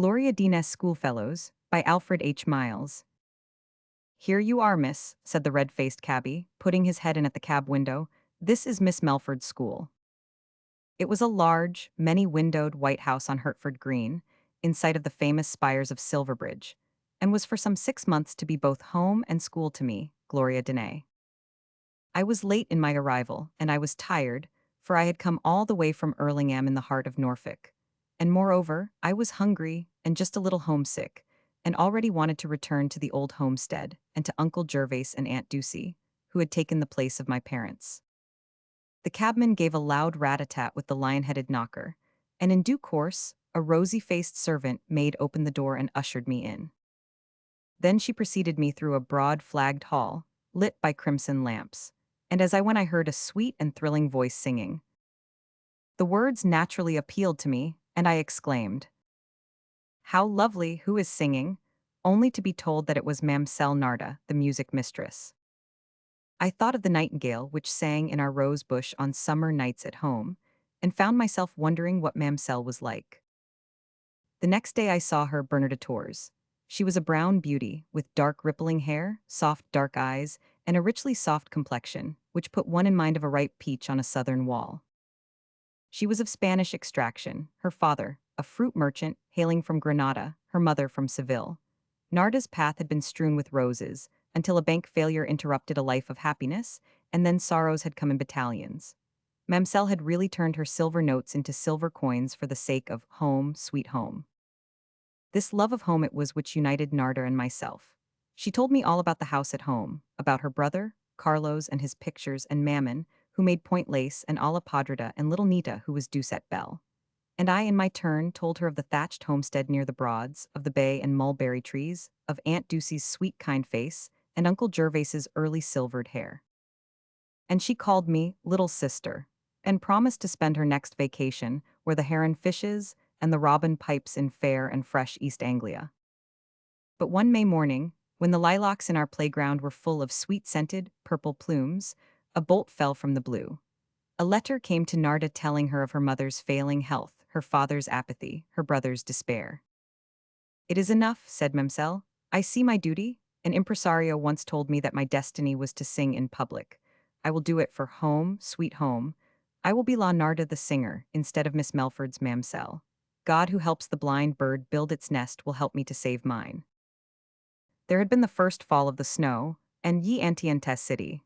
Gloria Denes Schoolfellows, by Alfred H. Miles. Here you are, miss, said the red-faced cabby, putting his head in at the cab window. This is Miss Melford's school. It was a large, many-windowed white house on Hertford Green, in sight of the famous spires of Silverbridge, and was for some 6 months to be both home and school to me, Gloria Denes. I was late in my arrival, and I was tired, for I had come all the way from Erlingham in the heart of Norfolk. And moreover, I was hungry and just a little homesick, and already wanted to return to the old homestead and to Uncle Gervase and Aunt Ducie, who had taken the place of my parents. The cabman gave a loud rat-a-tat with the lion-headed knocker, and in due course, a rosy-faced servant maid opened the door and ushered me in. Then she preceded me through a broad flagged hall, lit by crimson lamps, and as I went I heard a sweet and thrilling voice singing. The words naturally appealed to me, and I exclaimed, "How lovely, who is singing?" only to be told that it was Mamselle Narda, the music mistress. I thought of the nightingale which sang in our rose bush on summer nights at home, and found myself wondering what Mamselle was like. The next day I saw her Bernard Tours. She was a brown beauty, with dark rippling hair, soft dark eyes, and a richly soft complexion, which put one in mind of a ripe peach on a southern wall. She was of Spanish extraction, her father, a fruit merchant hailing from Granada, her mother from Seville. Narda's path had been strewn with roses, until a bank failure interrupted a life of happiness, and then sorrows had come in battalions. Mamselle had really turned her silver notes into silver coins for the sake of home, sweet home. This love of home it was which united Narda and myself. She told me all about the house at home, about her brother, Carlos and his pictures, and Mammon, who made point lace, and Alla Padrida, and little Nita, who was Doucette Belle. And I, in my turn, told her of the thatched homestead near the Broads, of the bay and mulberry trees, of Aunt Ducie's sweet, kind face, and Uncle Gervase's early silvered hair. And she called me little sister, and promised to spend her next vacation where the heron fishes and the robin pipes in fair and fresh East Anglia. But one May morning, when the lilacs in our playground were full of sweet-scented, purple plumes, a bolt fell from the blue. A letter came to Narda telling her of her mother's failing health, her father's apathy, her brother's despair. "It is enough," said Mamselle. "I see my duty. An impresario once told me that my destiny was to sing in public. I will do it for home, sweet home. I will be La Narda the singer, instead of Miss Melford's Mamselle. God who helps the blind bird build its nest will help me to save mine." There had been the first fall of the snow, and Ye Antientes City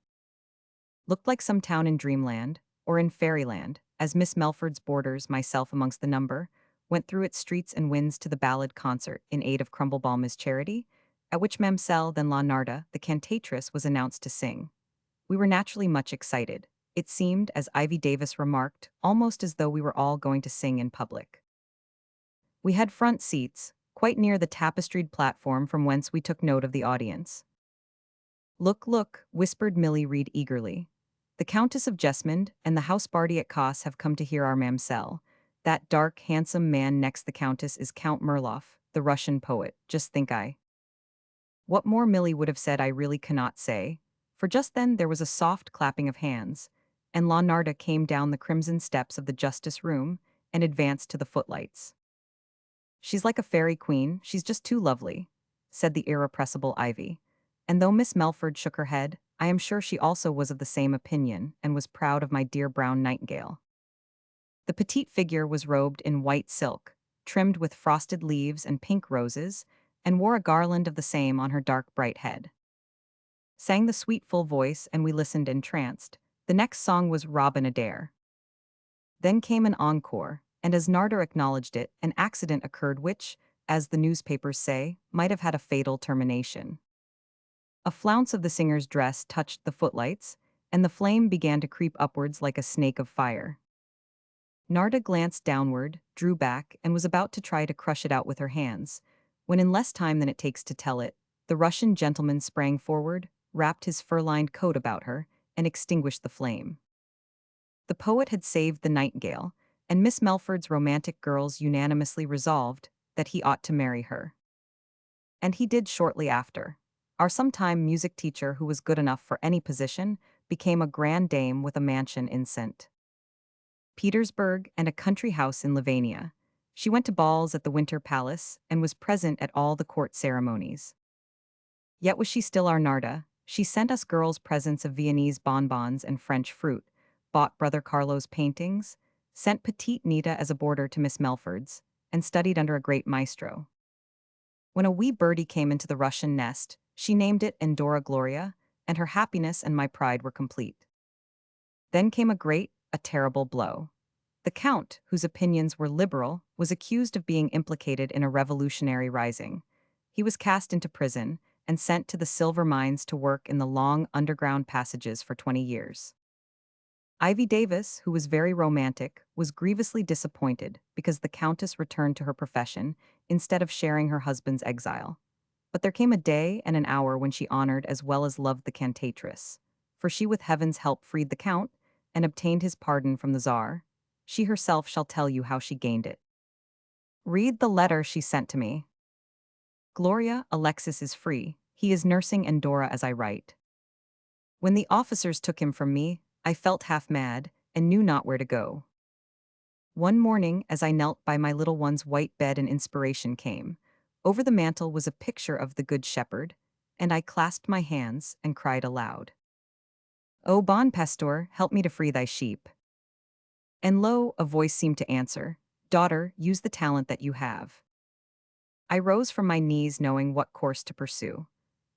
looked like some town in dreamland, or in fairyland, as Miss Melford's boarders, myself amongst the number, went through its streets and winds to the ballad concert in aid of Crumbleball Miss Charity, at which Mamselle, then La Narda, the cantatress, was announced to sing. We were naturally much excited. It seemed, as Ivy Davis remarked, almost as though we were all going to sing in public. We had front seats, quite near the tapestried platform from whence we took note of the audience. "Look, look," whispered Milly Reed eagerly. "The Countess of Jesmond and the house party at Cos have come to hear our Mamselle. That dark, handsome man next the Countess is Count Mirloff, the Russian poet, just think I." What more Milly would have said I really cannot say, for just then there was a soft clapping of hands, and La Narda came down the crimson steps of the justice room and advanced to the footlights. "She's like a fairy queen, she's just too lovely," said the irrepressible Ivy, and though Miss Melford shook her head, I am sure she also was of the same opinion and was proud of my dear brown nightingale. The petite figure was robed in white silk, trimmed with frosted leaves and pink roses, and wore a garland of the same on her dark bright head. Sang the sweet full voice, and we listened entranced. The next song was Robin Adair. Then came an encore, and as Narda acknowledged it, an accident occurred which, as the newspapers say, might have had a fatal termination. A flounce of the singer's dress touched the footlights, and the flame began to creep upwards like a snake of fire. Narda glanced downward, drew back, and was about to try to crush it out with her hands, when in less time than it takes to tell it, the Russian gentleman sprang forward, wrapped his fur-lined coat about her, and extinguished the flame. The poet had saved the nightingale, and Miss Melford's romantic girls unanimously resolved that he ought to marry her. And he did shortly after. Our sometime music teacher, who was good enough for any position, became a grand dame with a mansion in St. Petersburg and a country house in Livonia, She went to balls at the Winter Palace and was present at all the court ceremonies. Yet was she still our Narda. She sent us girls presents of Viennese bonbons and French fruit, bought Brother Carlo's paintings, sent petite Nita as a boarder to Miss Melford's, and studied under a great maestro. When a wee birdie came into the Russian nest, she named it Endora Gloria, and her happiness and my pride were complete. Then came a terrible blow. The Count, whose opinions were liberal, was accused of being implicated in a revolutionary rising. He was cast into prison and sent to the silver mines to work in the long underground passages for 20 years. Ivy Davis, who was very romantic, was grievously disappointed because the Countess returned to her profession instead of sharing her husband's exile. But there came a day and an hour when she honored as well as loved the cantatress, for she with heaven's help freed the Count and obtained his pardon from the Tsar. She herself shall tell you how she gained it. Read the letter she sent to me. Gloria, Alexis is free. He is nursing Endora as I write. When the officers took him from me, I felt half mad and knew not where to go. One morning, as I knelt by my little one's white bed, an inspiration came. Over the mantel was a picture of the Good Shepherd, and I clasped my hands and cried aloud. O bon pastor, help me to free thy sheep. And lo, a voice seemed to answer, Daughter, use the talent that you have. I rose from my knees knowing what course to pursue.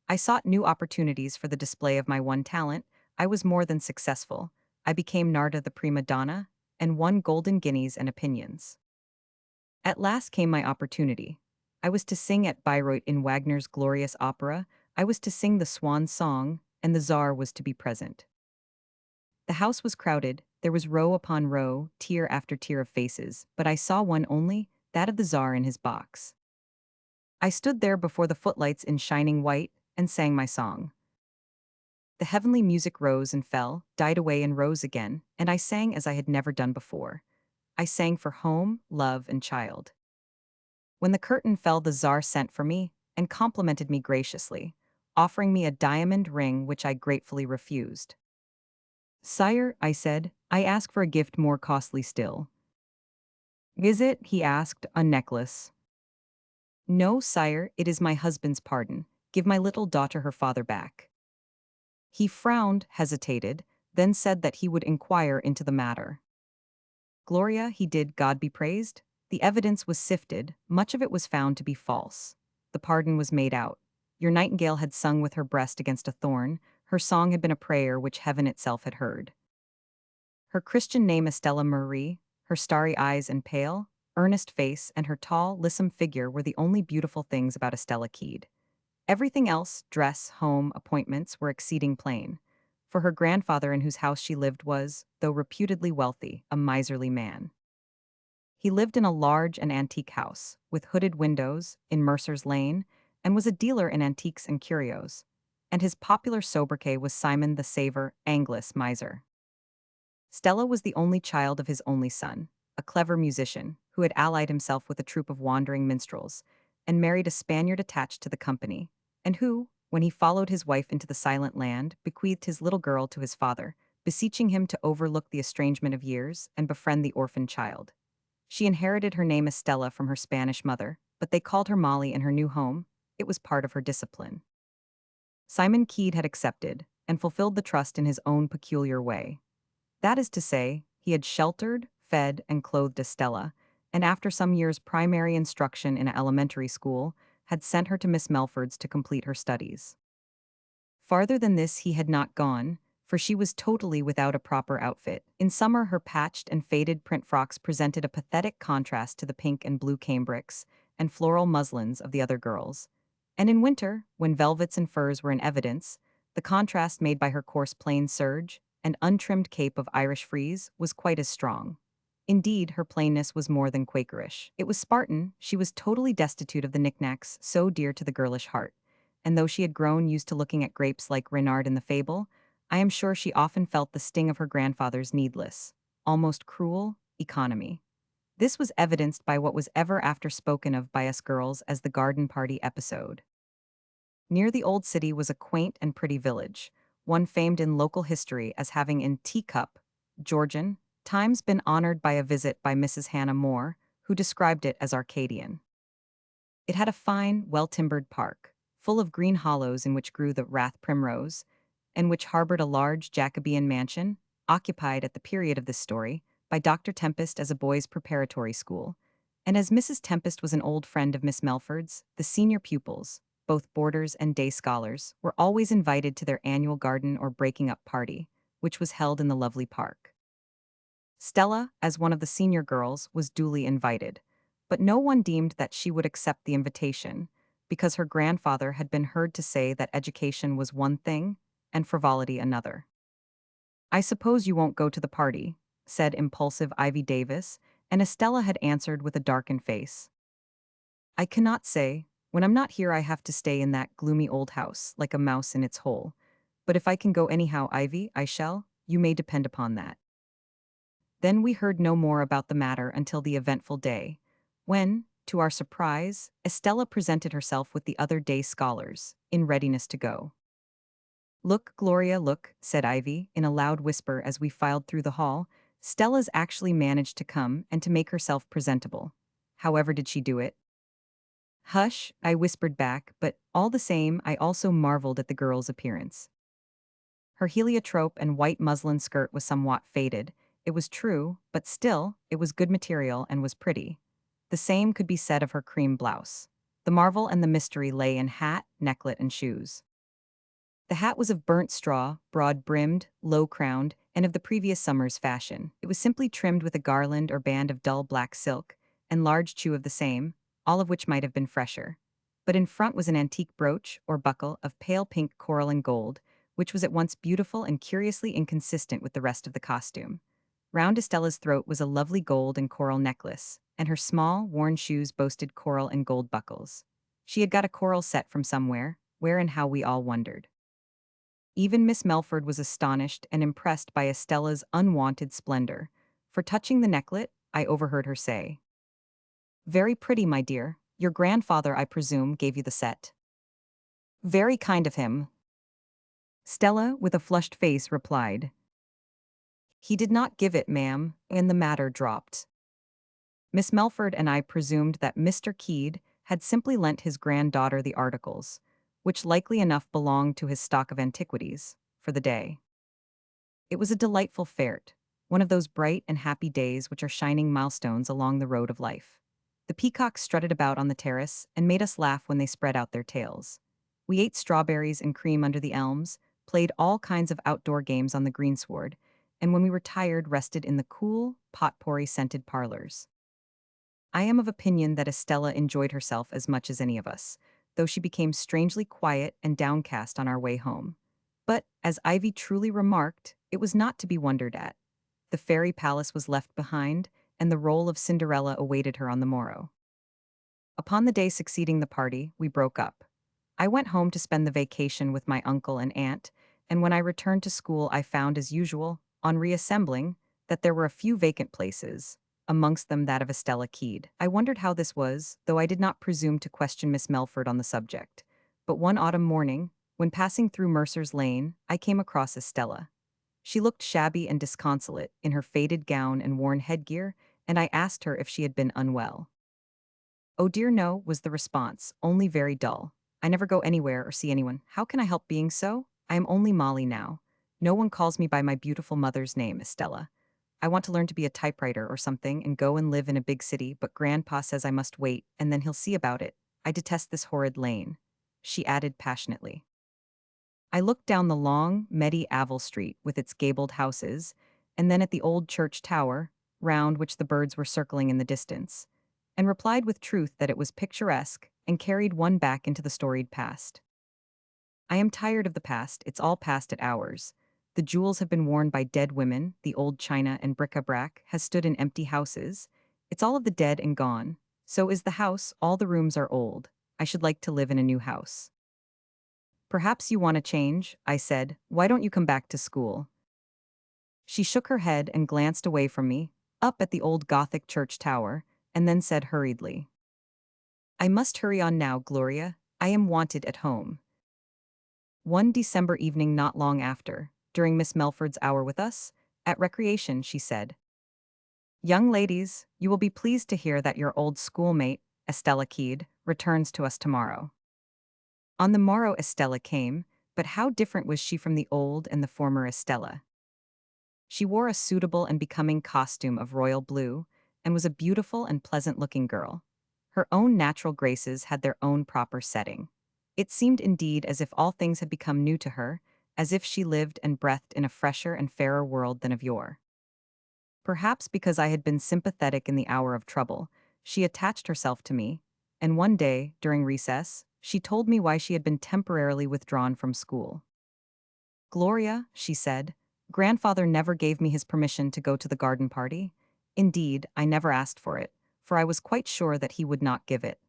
I sought new opportunities for the display of my one talent. I was more than successful. I became Narda the prima donna, and won golden guineas and opinions. At last came my opportunity. I was to sing at Bayreuth in Wagner's glorious opera. I was to sing the Swan Song, and the Tsar was to be present. The house was crowded, there was row upon row, tier after tier of faces, but I saw one only, that of the Tsar in his box. I stood there before the footlights in shining white, and sang my song. The heavenly music rose and fell, died away and rose again, and I sang as I had never done before. I sang for home, love, and child. When the curtain fell, the Tsar sent for me, and complimented me graciously, offering me a diamond ring which I gratefully refused. Sire, I said, I ask for a gift more costly still. Is it, he asked, a necklace? No, sire, it is my husband's pardon. Give my little daughter her father back. He frowned, hesitated, then said that he would inquire into the matter. Gloria, he did, God be praised. The evidence was sifted, much of it was found to be false. The pardon was made out. Your nightingale had sung with her breast against a thorn, her song had been a prayer which heaven itself had heard. Her Christian name Estella Marie, her starry eyes and pale, earnest face, and her tall, lissom figure were the only beautiful things about Estella Keed. Everything else, dress, home, appointments, were exceeding plain. For her grandfather in whose house she lived was, though reputedly wealthy, a miserly man. He lived in a large and antique house, with hooded windows, in Mercer's Lane, and was a dealer in antiques and curios. And his popular sobriquet was Simon the Saver, Anglus Miser. Stella was the only child of his only son, a clever musician, who had allied himself with a troupe of wandering minstrels, and married a Spaniard attached to the company, and who, when he followed his wife into the silent land, bequeathed his little girl to his father, beseeching him to overlook the estrangement of years and befriend the orphan child. She inherited her name Estella from her Spanish mother, but they called her Molly in her new home. It was part of her discipline. Simon Keed had accepted, and fulfilled the trust in his own peculiar way. That is to say, he had sheltered, fed, and clothed Estella, and after some years' primary instruction in an elementary school, had sent her to Miss Melford's to complete her studies. Farther than this he had not gone, for she was totally without a proper outfit. In summer her patched and faded print frocks presented a pathetic contrast to the pink and blue cambrics and floral muslins of the other girls. And in winter, when velvets and furs were in evidence, the contrast made by her coarse plain serge and untrimmed cape of Irish frieze was quite as strong. Indeed, her plainness was more than Quakerish. It was Spartan. She was totally destitute of the knickknacks so dear to the girlish heart, and though she had grown used to looking at grapes like Reynard in the fable, I am sure she often felt the sting of her grandfather's needless, almost cruel, economy. This was evidenced by what was ever after spoken of by us girls as the garden party episode. Near the old city was a quaint and pretty village, one famed in local history as having in teacup, Georgian, times been honored by a visit by Mrs. Hannah Moore, who described it as Arcadian. It had a fine, well-timbered park, full of green hollows in which grew the Rath primrose, and which harbored a large Jacobean mansion, occupied at the period of this story by Dr. Tempest as a boys' preparatory school. And as Mrs. Tempest was an old friend of Miss Melford's, the senior pupils, both boarders and day scholars, were always invited to their annual garden or breaking up party, which was held in the lovely park. Stella, as one of the senior girls, was duly invited, but no one deemed that she would accept the invitation, because her grandfather had been heard to say that education was one thing and frivolity another. "I suppose you won't go to the party," said impulsive Ivy Davis, and Estella had answered with a darkened face. "I cannot say. When I'm not here, I have to stay in that gloomy old house, like a mouse in its hole. But if I can go anyhow, Ivy, I shall, you may depend upon that." Then we heard no more about the matter until the eventful day, when, to our surprise, Estella presented herself with the other day scholars, in readiness to go. "Look, Gloria, look," said Ivy, in a loud whisper as we filed through the hall. "Stella's actually managed to come and to make herself presentable. However did she do it?" "Hush," I whispered back, but, all the same, I also marveled at the girl's appearance. Her heliotrope and white muslin skirt was somewhat faded, it was true, but still, it was good material and was pretty. The same could be said of her cream blouse. The marvel and the mystery lay in hat, necklet, and shoes. The hat was of burnt straw, broad-brimmed, low-crowned, and of the previous summer's fashion. It was simply trimmed with a garland or band of dull black silk, and large chew of the same, all of which might have been fresher. But in front was an antique brooch, or buckle, of pale pink coral and gold, which was at once beautiful and curiously inconsistent with the rest of the costume. Round Estella's throat was a lovely gold and coral necklace, and her small, worn shoes boasted coral and gold buckles. She had got a coral set from somewhere, where and how we all wondered. Even Miss Melford was astonished and impressed by Estella's unwonted splendor, for touching the necklet, I overheard her say, "Very pretty, my dear. Your grandfather, I presume, gave you the set." "Very kind of him," Stella, with a flushed face, replied. "He did not give it, ma'am," and the matter dropped. Miss Melford and I presumed that Mr. Keede had simply lent his granddaughter the articles, which likely enough belonged to his stock of antiquities, for the day. It was a delightful fête, one of those bright and happy days which are shining milestones along the road of life. The peacocks strutted about on the terrace and made us laugh when they spread out their tails. We ate strawberries and cream under the elms, played all kinds of outdoor games on the greensward, and when we were tired, rested in the cool, potpourri-scented parlors. I am of opinion that Estella enjoyed herself as much as any of us, though she became strangely quiet and downcast on our way home. But, as Ivy truly remarked, it was not to be wondered at. The fairy palace was left behind, and the role of Cinderella awaited her on the morrow. Upon the day succeeding the party, we broke up. I went home to spend the vacation with my uncle and aunt, and when I returned to school I found, as usual, on reassembling, that there were a few vacant places, amongst them that of Estella Keede. I wondered how this was, though I did not presume to question Miss Melford on the subject. But one autumn morning, when passing through Mercer's Lane, I came across Estella. She looked shabby and disconsolate in her faded gown and worn headgear, and I asked her if she had been unwell. "Oh dear no," was the response, "only very dull. I never go anywhere or see anyone. How can I help being so? I am only Molly now. No one calls me by my beautiful mother's name, Estella. I want to learn to be a typewriter or something and go and live in a big city, but Grandpa says I must wait, and then he'll see about it. I detest this horrid lane," she added passionately. I looked down the long, medieval street with its gabled houses, and then at the old church tower, round which the birds were circling in the distance, and replied with truth that it was picturesque and carried one back into the storied past. I am tired of the past, it's all past at ours. The jewels have been worn by dead women, the old china and bric-a-brac has stood in empty houses. It's all of the dead and gone. So is the house, all the rooms are old. I should like to live in a new house. "Perhaps you want to change," I said. "Why don't you come back to school?" She shook her head and glanced away from me, up at the old Gothic church tower, and then said hurriedly, "I must hurry on now, Gloria. I am wanted at home." One December evening not long after, during Miss Melford's hour with us, at recreation, she said, Young ladies, you will be pleased to hear that your old schoolmate, Estella Keed, returns to us tomorrow. On the morrow Estella came, but how different was she from the old and the former Estella? She wore a suitable and becoming costume of royal blue, and was a beautiful and pleasant-looking girl. Her own natural graces had their own proper setting. It seemed indeed as if all things had become new to her, as if she lived and breathed in a fresher and fairer world than of yore. Perhaps because I had been sympathetic in the hour of trouble, she attached herself to me, and one day, during recess, she told me why she had been temporarily withdrawn from school. Gloria, she said, grandfather never gave me his permission to go to the garden party. Indeed, I never asked for it, for I was quite sure that he would not give it.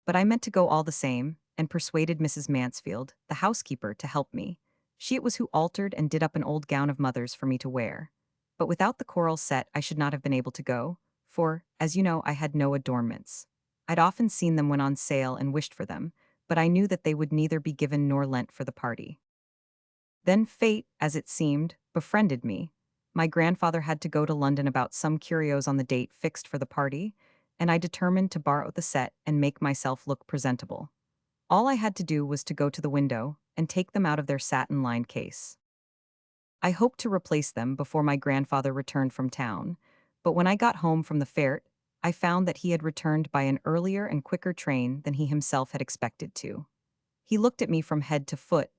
But I meant to go all the same, and persuaded Mrs. Mansfield, the housekeeper, to help me. She it was who altered and did up an old gown of mother's for me to wear. But without the coral set I should not have been able to go, for, as you know, I had no adornments. I'd often seen them when on sale and wished for them, but I knew that they would neither be given nor lent for the party. Then fate, as it seemed, befriended me. My grandfather had to go to London about some curios on the date fixed for the party, and I determined to borrow the set and make myself look presentable. All I had to do was to go to the window and take them out of their satin-lined case. I hoped to replace them before my grandfather returned from town, but when I got home from the fair, I found that he had returned by an earlier and quicker train than he himself had expected to. He looked at me from head to foot,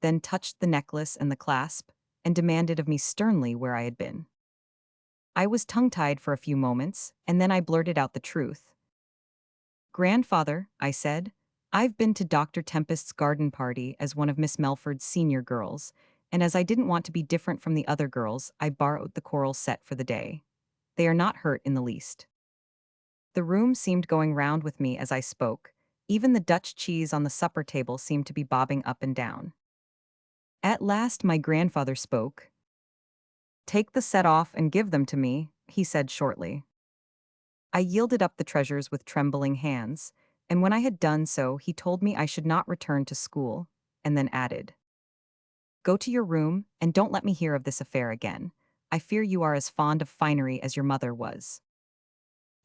then touched the necklace and the clasp, and demanded of me sternly where I had been. I was tongue-tied for a few moments, and then I blurted out the truth. "Grandfather," I said, "I've been to Dr. Tempest's garden party as one of Miss Melford's senior girls, and as I didn't want to be different from the other girls, I borrowed the coral set for the day. They are not hurt in the least." The room seemed going round with me as I spoke. Even the Dutch cheese on the supper table seemed to be bobbing up and down. At last my grandfather spoke. "Take the set off and give them to me," he said shortly. I yielded up the treasures with trembling hands, and when I had done so he told me I should not return to school, and then added, "Go to your room, and don't let me hear of this affair again. I fear you are as fond of finery as your mother was."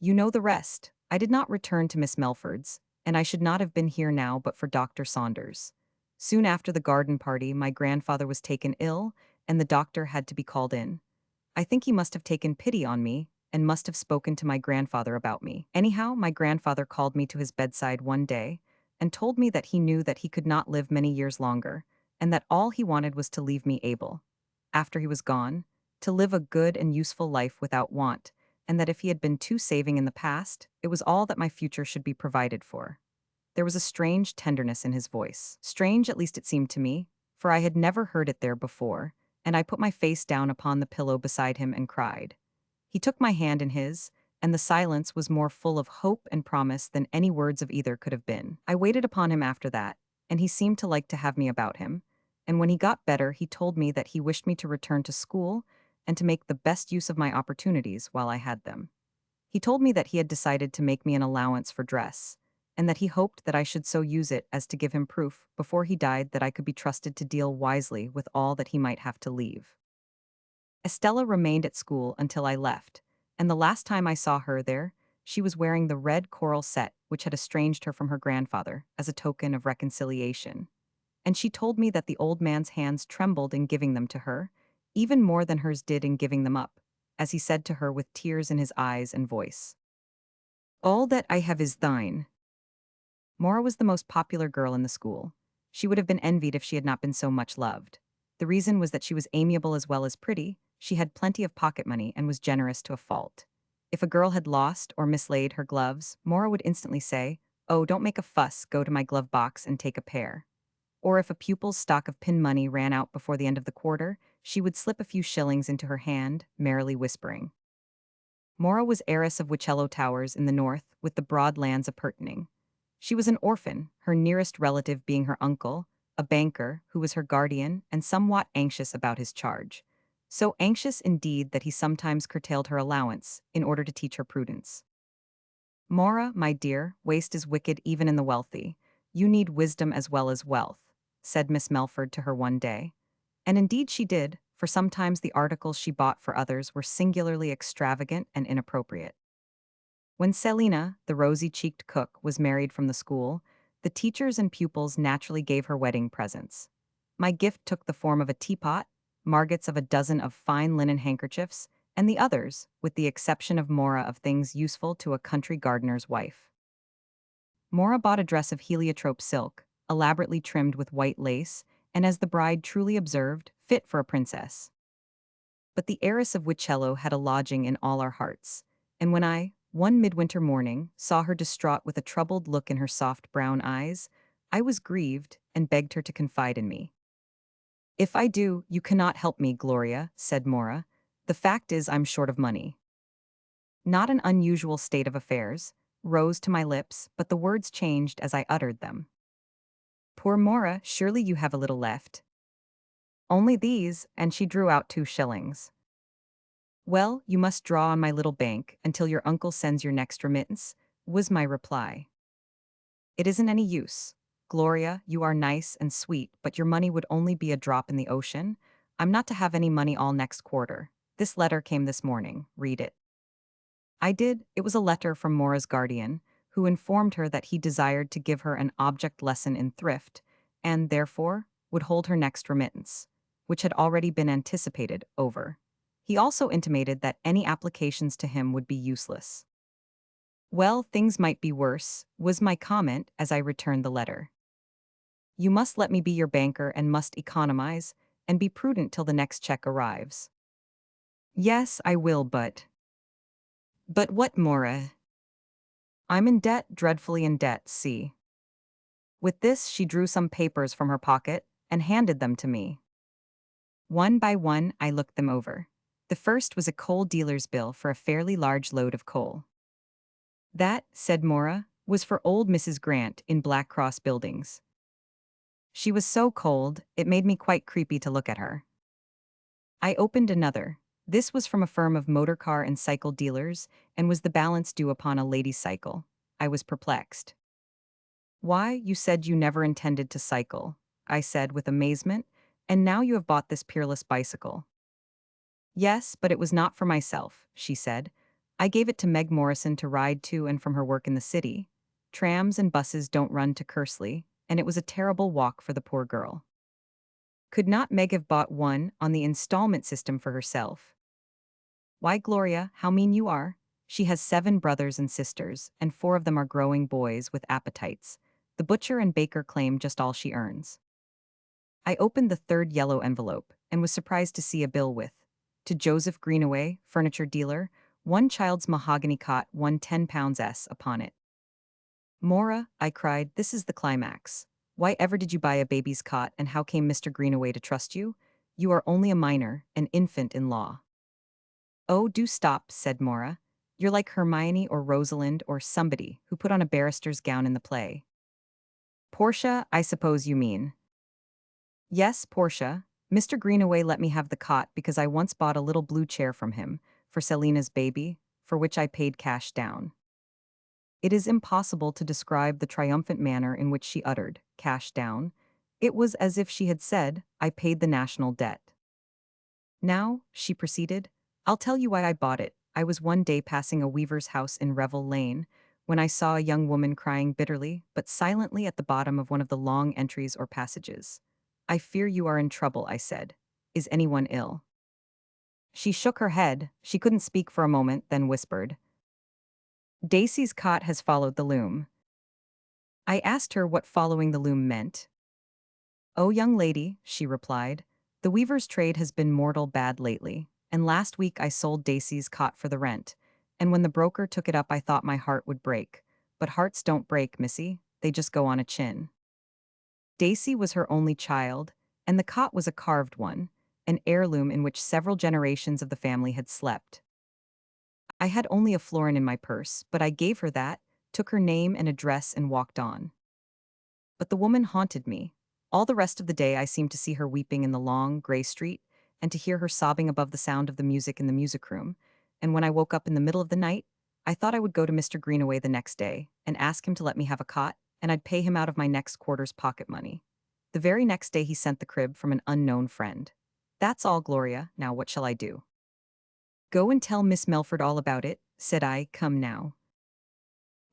You know the rest. I did not return to Miss Melford's, and I should not have been here now but for Dr. Saunders. Soon after the garden party my grandfather was taken ill, and the doctor had to be called in. I think he must have taken pity on me, and must have spoken to my grandfather about me. Anyhow, my grandfather called me to his bedside one day, and told me that he knew that he could not live many years longer, and that all he wanted was to leave me able, after he was gone, to live a good and useful life without want, and that if he had been too saving in the past, it was all that my future should be provided for. There was a strange tenderness in his voice. Strange, at least it seemed to me, for I had never heard it there before, and I put my face down upon the pillow beside him and cried. He took my hand in his, and the silence was more full of hope and promise than any words of either could have been. I waited upon him after that, and he seemed to like to have me about him, and when he got better he told me that he wished me to return to school and to make the best use of my opportunities while I had them. He told me that he had decided to make me an allowance for dress, and that he hoped that I should so use it as to give him proof before he died that I could be trusted to deal wisely with all that he might have to leave. Estella remained at school until I left, and the last time I saw her there, she was wearing the red coral set which had estranged her from her grandfather as a token of reconciliation. And she told me that the old man's hands trembled in giving them to her, even more than hers did in giving them up, as he said to her with tears in his eyes and voice, "All that I have is thine." Maura was the most popular girl in the school. She would have been envied if she had not been so much loved. The reason was that she was amiable as well as pretty, she had plenty of pocket money and was generous to a fault. If a girl had lost or mislaid her gloves, Maura would instantly say, "Oh, don't make a fuss, go to my glove box and take a pair." Or if a pupil's stock of pin money ran out before the end of the quarter, she would slip a few shillings into her hand, merrily whispering. Maura was heiress of Wicello Towers in the north, with the broad lands appurtening. She was an orphan, her nearest relative being her uncle, a banker, who was her guardian and somewhat anxious about his charge. So anxious indeed that he sometimes curtailed her allowance in order to teach her prudence. "Maura, my dear, waste is wicked even in the wealthy. You need wisdom as well as wealth," said Miss Melford to her one day. And indeed she did, for sometimes the articles she bought for others were singularly extravagant and inappropriate. When Selina, the rosy-cheeked cook, was married from the school, the teachers and pupils naturally gave her wedding presents. My gift took the form of a teapot, Margot's of a dozen of fine linen handkerchiefs, and the others, with the exception of Mora, of things useful to a country gardener's wife. Mora bought a dress of heliotrope silk, elaborately trimmed with white lace, and as the bride truly observed, fit for a princess. But the heiress of Wicello had a lodging in all our hearts, and when I, one midwinter morning, saw her distraught with a troubled look in her soft brown eyes, I was grieved and begged her to confide in me. "If I do, you cannot help me, Gloria," said Mora. "The fact is I'm short of money." Not an unusual state of affairs rose to my lips, but the words changed as I uttered them. "Poor Mora, surely you have a little left." "Only these," and she drew out 2 shillings. "Well, you must draw on my little bank until your uncle sends your next remittance," was my reply. "It isn't any use. Gloria, you are nice and sweet, but your money would only be a drop in the ocean. I'm not to have any money all next quarter. This letter came this morning. Read it." I did. It was a letter from Mora's guardian, who informed her that he desired to give her an object lesson in thrift, and, therefore, would hold her next remittance, which had already been anticipated, over. He also intimated that any applications to him would be useless. "Well, things might be worse," was my comment as I returned the letter. "You must let me be your banker and must economize, and be prudent till the next check arrives." "Yes, I will, but—" "But what, Mora?" "I'm in debt, dreadfully in debt, see." With this, she drew some papers from her pocket and handed them to me. One by one, I looked them over. The first was a coal dealer's bill for a fairly large load of coal. "That," said Mora, "was for old Mrs. Grant in Black Cross Buildings. She was so cold, it made me quite creepy to look at her." I opened another. This was from a firm of motor car and cycle dealers, and was the balance due upon a lady's cycle. I was perplexed. "Why, you said you never intended to cycle," I said with amazement, "and now you have bought this peerless bicycle." "Yes, but it was not for myself," she said. "I gave it to Meg Morrison to ride to and from her work in the city. Trams and buses don't run to Kersley, and it was a terrible walk for the poor girl. Could not Meg have bought one on the installment system for herself?" "Why, Gloria, how mean you are. She has 7 brothers and sisters, and 4 of them are growing boys with appetites. The butcher and baker claim just all she earns." I opened the third yellow envelope, and was surprised to see a bill with, "To Joseph Greenaway, furniture dealer, one child's mahogany cot, 110 £s upon it." "Mora," I cried, "this is the climax. Why ever did you buy a baby's cot, and how came Mr. Greenaway to trust you? You are only a minor, an infant in law." "Oh, do stop," said Mora. "You're like Hermione or Rosalind or somebody who put on a barrister's gown in the play." "Portia, I suppose you mean." "Yes, Portia. Mr. Greenaway let me have the cot because I once bought a little blue chair from him, for Selina's baby, for which I paid cash down." It is impossible to describe the triumphant manner in which she uttered, "cash down." It was as if she had said, "I paid the national debt." "Now," she proceeded, "I'll tell you why I bought it. I was one day passing a weaver's house in Revel Lane, when I saw a young woman crying bitterly, but silently at the bottom of one of the long entries or passages. 'I fear you are in trouble,' I said. 'Is anyone ill?' She shook her head, she couldn't speak for a moment, then whispered, 'Dacey's cot has followed the loom.' I asked her what following the loom meant. 'Oh, young lady,' she replied, 'the weaver's trade has been mortal bad lately, and last week I sold Dacey's cot for the rent, and when the broker took it up I thought my heart would break. But hearts don't break, missy, they just go on a chin.' Dacey was her only child, and the cot was a carved one, an heirloom in which several generations of the family had slept. I had only a florin in my purse, but I gave her that, took her name and address and walked on. But the woman haunted me. All the rest of the day I seemed to see her weeping in the long, gray street, and to hear her sobbing above the sound of the music in the music room, and when I woke up in the middle of the night, I thought I would go to Mr. Greenaway the next day, and ask him to let me have a cot, and I'd pay him out of my next quarter's pocket money. The very next day he sent the crib from an unknown friend. That's all, Gloria. Now what shall I do? Go and tell Miss Melford all about it, said I. Come now.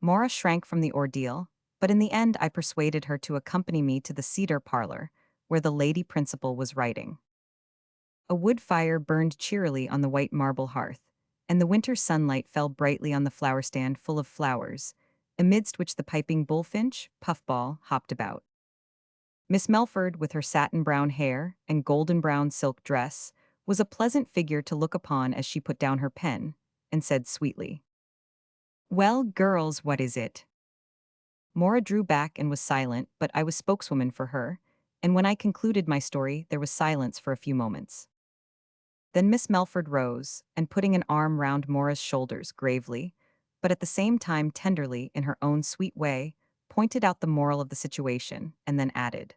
Mora shrank from the ordeal, but in the end I persuaded her to accompany me to the cedar parlor, where the lady principal was writing. A wood fire burned cheerily on the white marble hearth, and the winter sunlight fell brightly on the flower stand full of flowers, amidst which the piping bullfinch, Puffball, hopped about. Miss Melford, with her satin brown hair and golden brown silk dress, was a pleasant figure to look upon as she put down her pen, and said sweetly, "Well, girls, what is it?" Mora drew back and was silent, but I was spokeswoman for her, and when I concluded my story, there was silence for a few moments. Then Miss Melford rose, and putting an arm round Mora's shoulders gravely, but at the same time tenderly in her own sweet way, pointed out the moral of the situation, and then added,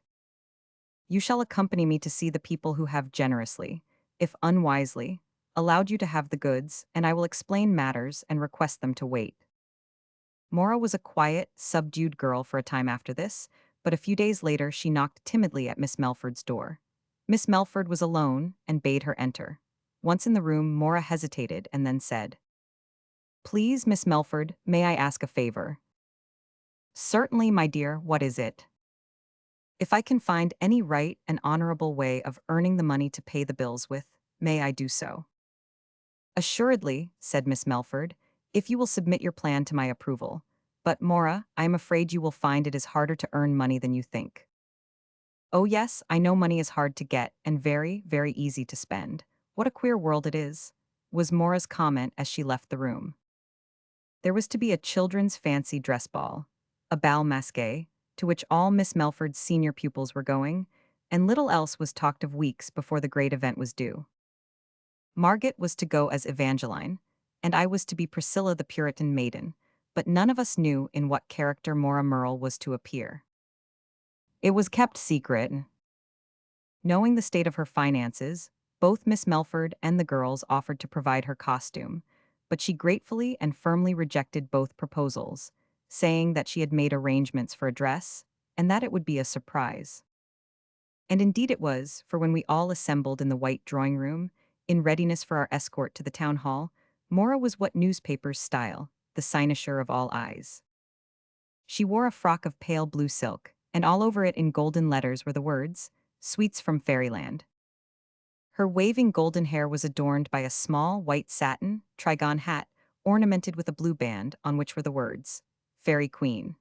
"You shall accompany me to see the people who have generously, if unwisely, allowed you to have the goods, and I will explain matters and request them to wait." Mora was a quiet, subdued girl for a time after this, but a few days later she knocked timidly at Miss Melford's door. Miss Melford was alone and bade her enter. Once in the room, Mora hesitated and then said, "Please, Miss Melford, may I ask a favor?" "Certainly, my dear, what is it?" "If I can find any right and honorable way of earning the money to pay the bills with, may I do so?" "Assuredly," said Miss Melford, "if you will submit your plan to my approval. But, Mora, I am afraid you will find it is harder to earn money than you think." "Oh yes, I know money is hard to get and very, very easy to spend. What a queer world it is," was Mora's comment as she left the room. There was to be a children's fancy dress ball, a bal masqué, to which all Miss Melford's senior pupils were going, and little else was talked of weeks before the great event was due. Margaret was to go as Evangeline, and I was to be Priscilla the Puritan maiden, but none of us knew in what character Mora Merle was to appear. It was kept secret. Knowing the state of her finances, both Miss Melford and the girls offered to provide her costume, but she gratefully and firmly rejected both proposals, saying that she had made arrangements for a dress, and that it would be a surprise. And indeed it was, for when we all assembled in the white drawing-room, in readiness for our escort to the town hall, Mora was what newspapers style the cynosure of all eyes. She wore a frock of pale blue silk, and all over it in golden letters were the words, "Sweets from Fairyland." Her waving golden hair was adorned by a small white satin, trigon hat, ornamented with a blue band on which were the words, "Fairy Queen."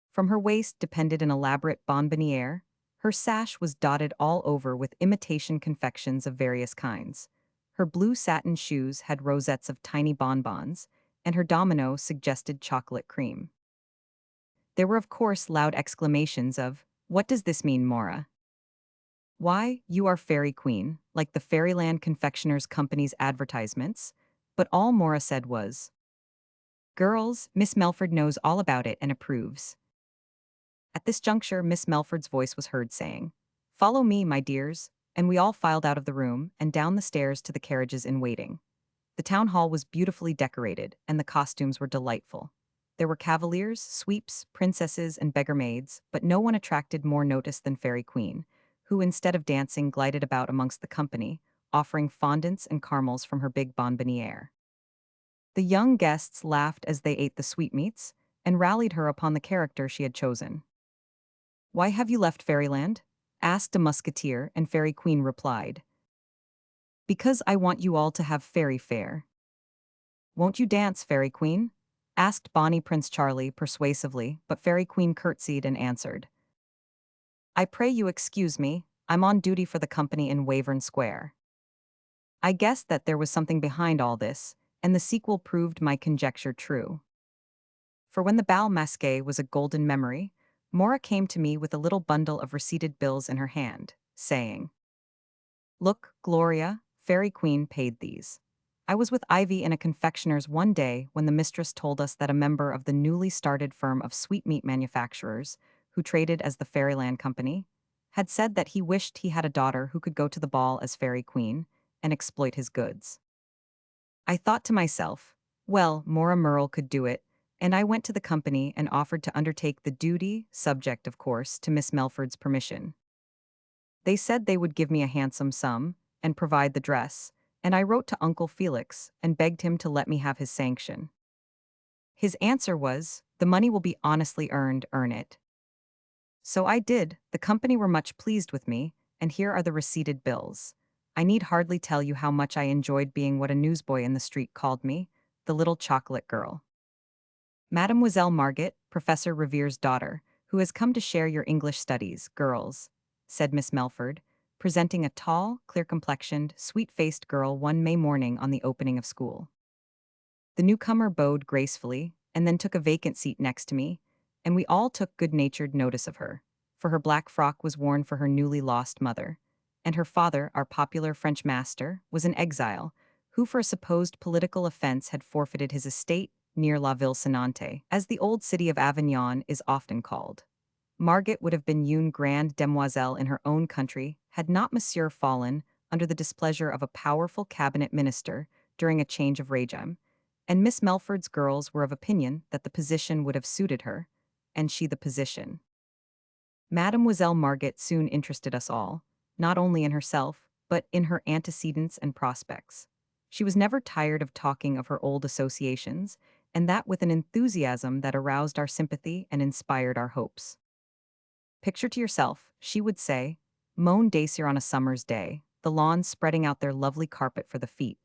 From her waist depended an elaborate bonbonniere. Her sash was dotted all over with imitation confections of various kinds. Her blue satin shoes had rosettes of tiny bonbons, and her domino suggested chocolate cream. There were of course loud exclamations of, "What does this mean, Mora?" "Why, you are Fairy Queen, like the Fairyland Confectioners Company's advertisements," but all Mora said was, "Girls, Miss Melford knows all about it and approves." At this juncture, Miss Melford's voice was heard saying, "Follow me, my dears," and we all filed out of the room and down the stairs to the carriages in waiting. The town hall was beautifully decorated, and the costumes were delightful. There were cavaliers, sweeps, princesses, and beggar maids, but no one attracted more notice than Fairy Queen, who instead of dancing glided about amongst the company, offering fondants and caramels from her big bonbonniere. The young guests laughed as they ate the sweetmeats, and rallied her upon the character she had chosen. "Why have you left Fairyland?" asked a musketeer, and Fairy Queen replied, "Because I want you all to have fairy fare." "Won't you dance, Fairy Queen?" asked Bonnie Prince Charlie persuasively, but Fairy Queen curtsied and answered, "I pray you excuse me, I'm on duty for the company in Wavern Square." I guessed that there was something behind all this, and the sequel proved my conjecture true. For when the bal masqué was a golden memory, Mora came to me with a little bundle of receipted bills in her hand, saying, "Look, Gloria, Fairy Queen paid these." I was with Ivy in a confectioner's one day when the mistress told us that a member of the newly started firm of sweetmeat manufacturers, who traded as the Fairyland Company, had said that he wished he had a daughter who could go to the ball as Fairy Queen and exploit his goods. I thought to myself, well, Mora Merle could do it, and I went to the company and offered to undertake the duty, subject, of course, to Miss Melford's permission. They said they would give me a handsome sum and provide the dress, and I wrote to Uncle Felix and begged him to let me have his sanction. His answer was, "The money will be honestly earned, earn it." So I did. The company were much pleased with me, and here are the receipted bills. I need hardly tell you how much I enjoyed being what a newsboy in the street called me, the little chocolate girl. Mademoiselle Margate, Professor Revere's daughter, who has come to share your English studies, girls, said Miss Melford, presenting a tall, clear-complexioned, sweet-faced girl one May morning on the opening of school. The newcomer bowed gracefully, and then took a vacant seat next to me, and we all took good-natured notice of her, for her black frock was worn for her newly lost mother, and her father, our popular French master, was in exile, who for a supposed political offense had forfeited his estate near La Ville Senante, as the old city of Avignon is often called. Margate would have been une grande demoiselle in her own country had not Monsieur fallen under the displeasure of a powerful cabinet minister during a change of regime, and Miss Melford's girls were of opinion that the position would have suited her, and she the position. Mademoiselle Margate soon interested us all, not only in herself, but in her antecedents and prospects. She was never tired of talking of her old associations, and that with an enthusiasm that aroused our sympathy and inspired our hopes. Picture to yourself, she would say, Mone Dacier on a summer's day, the lawns spreading out their lovely carpet for the feet,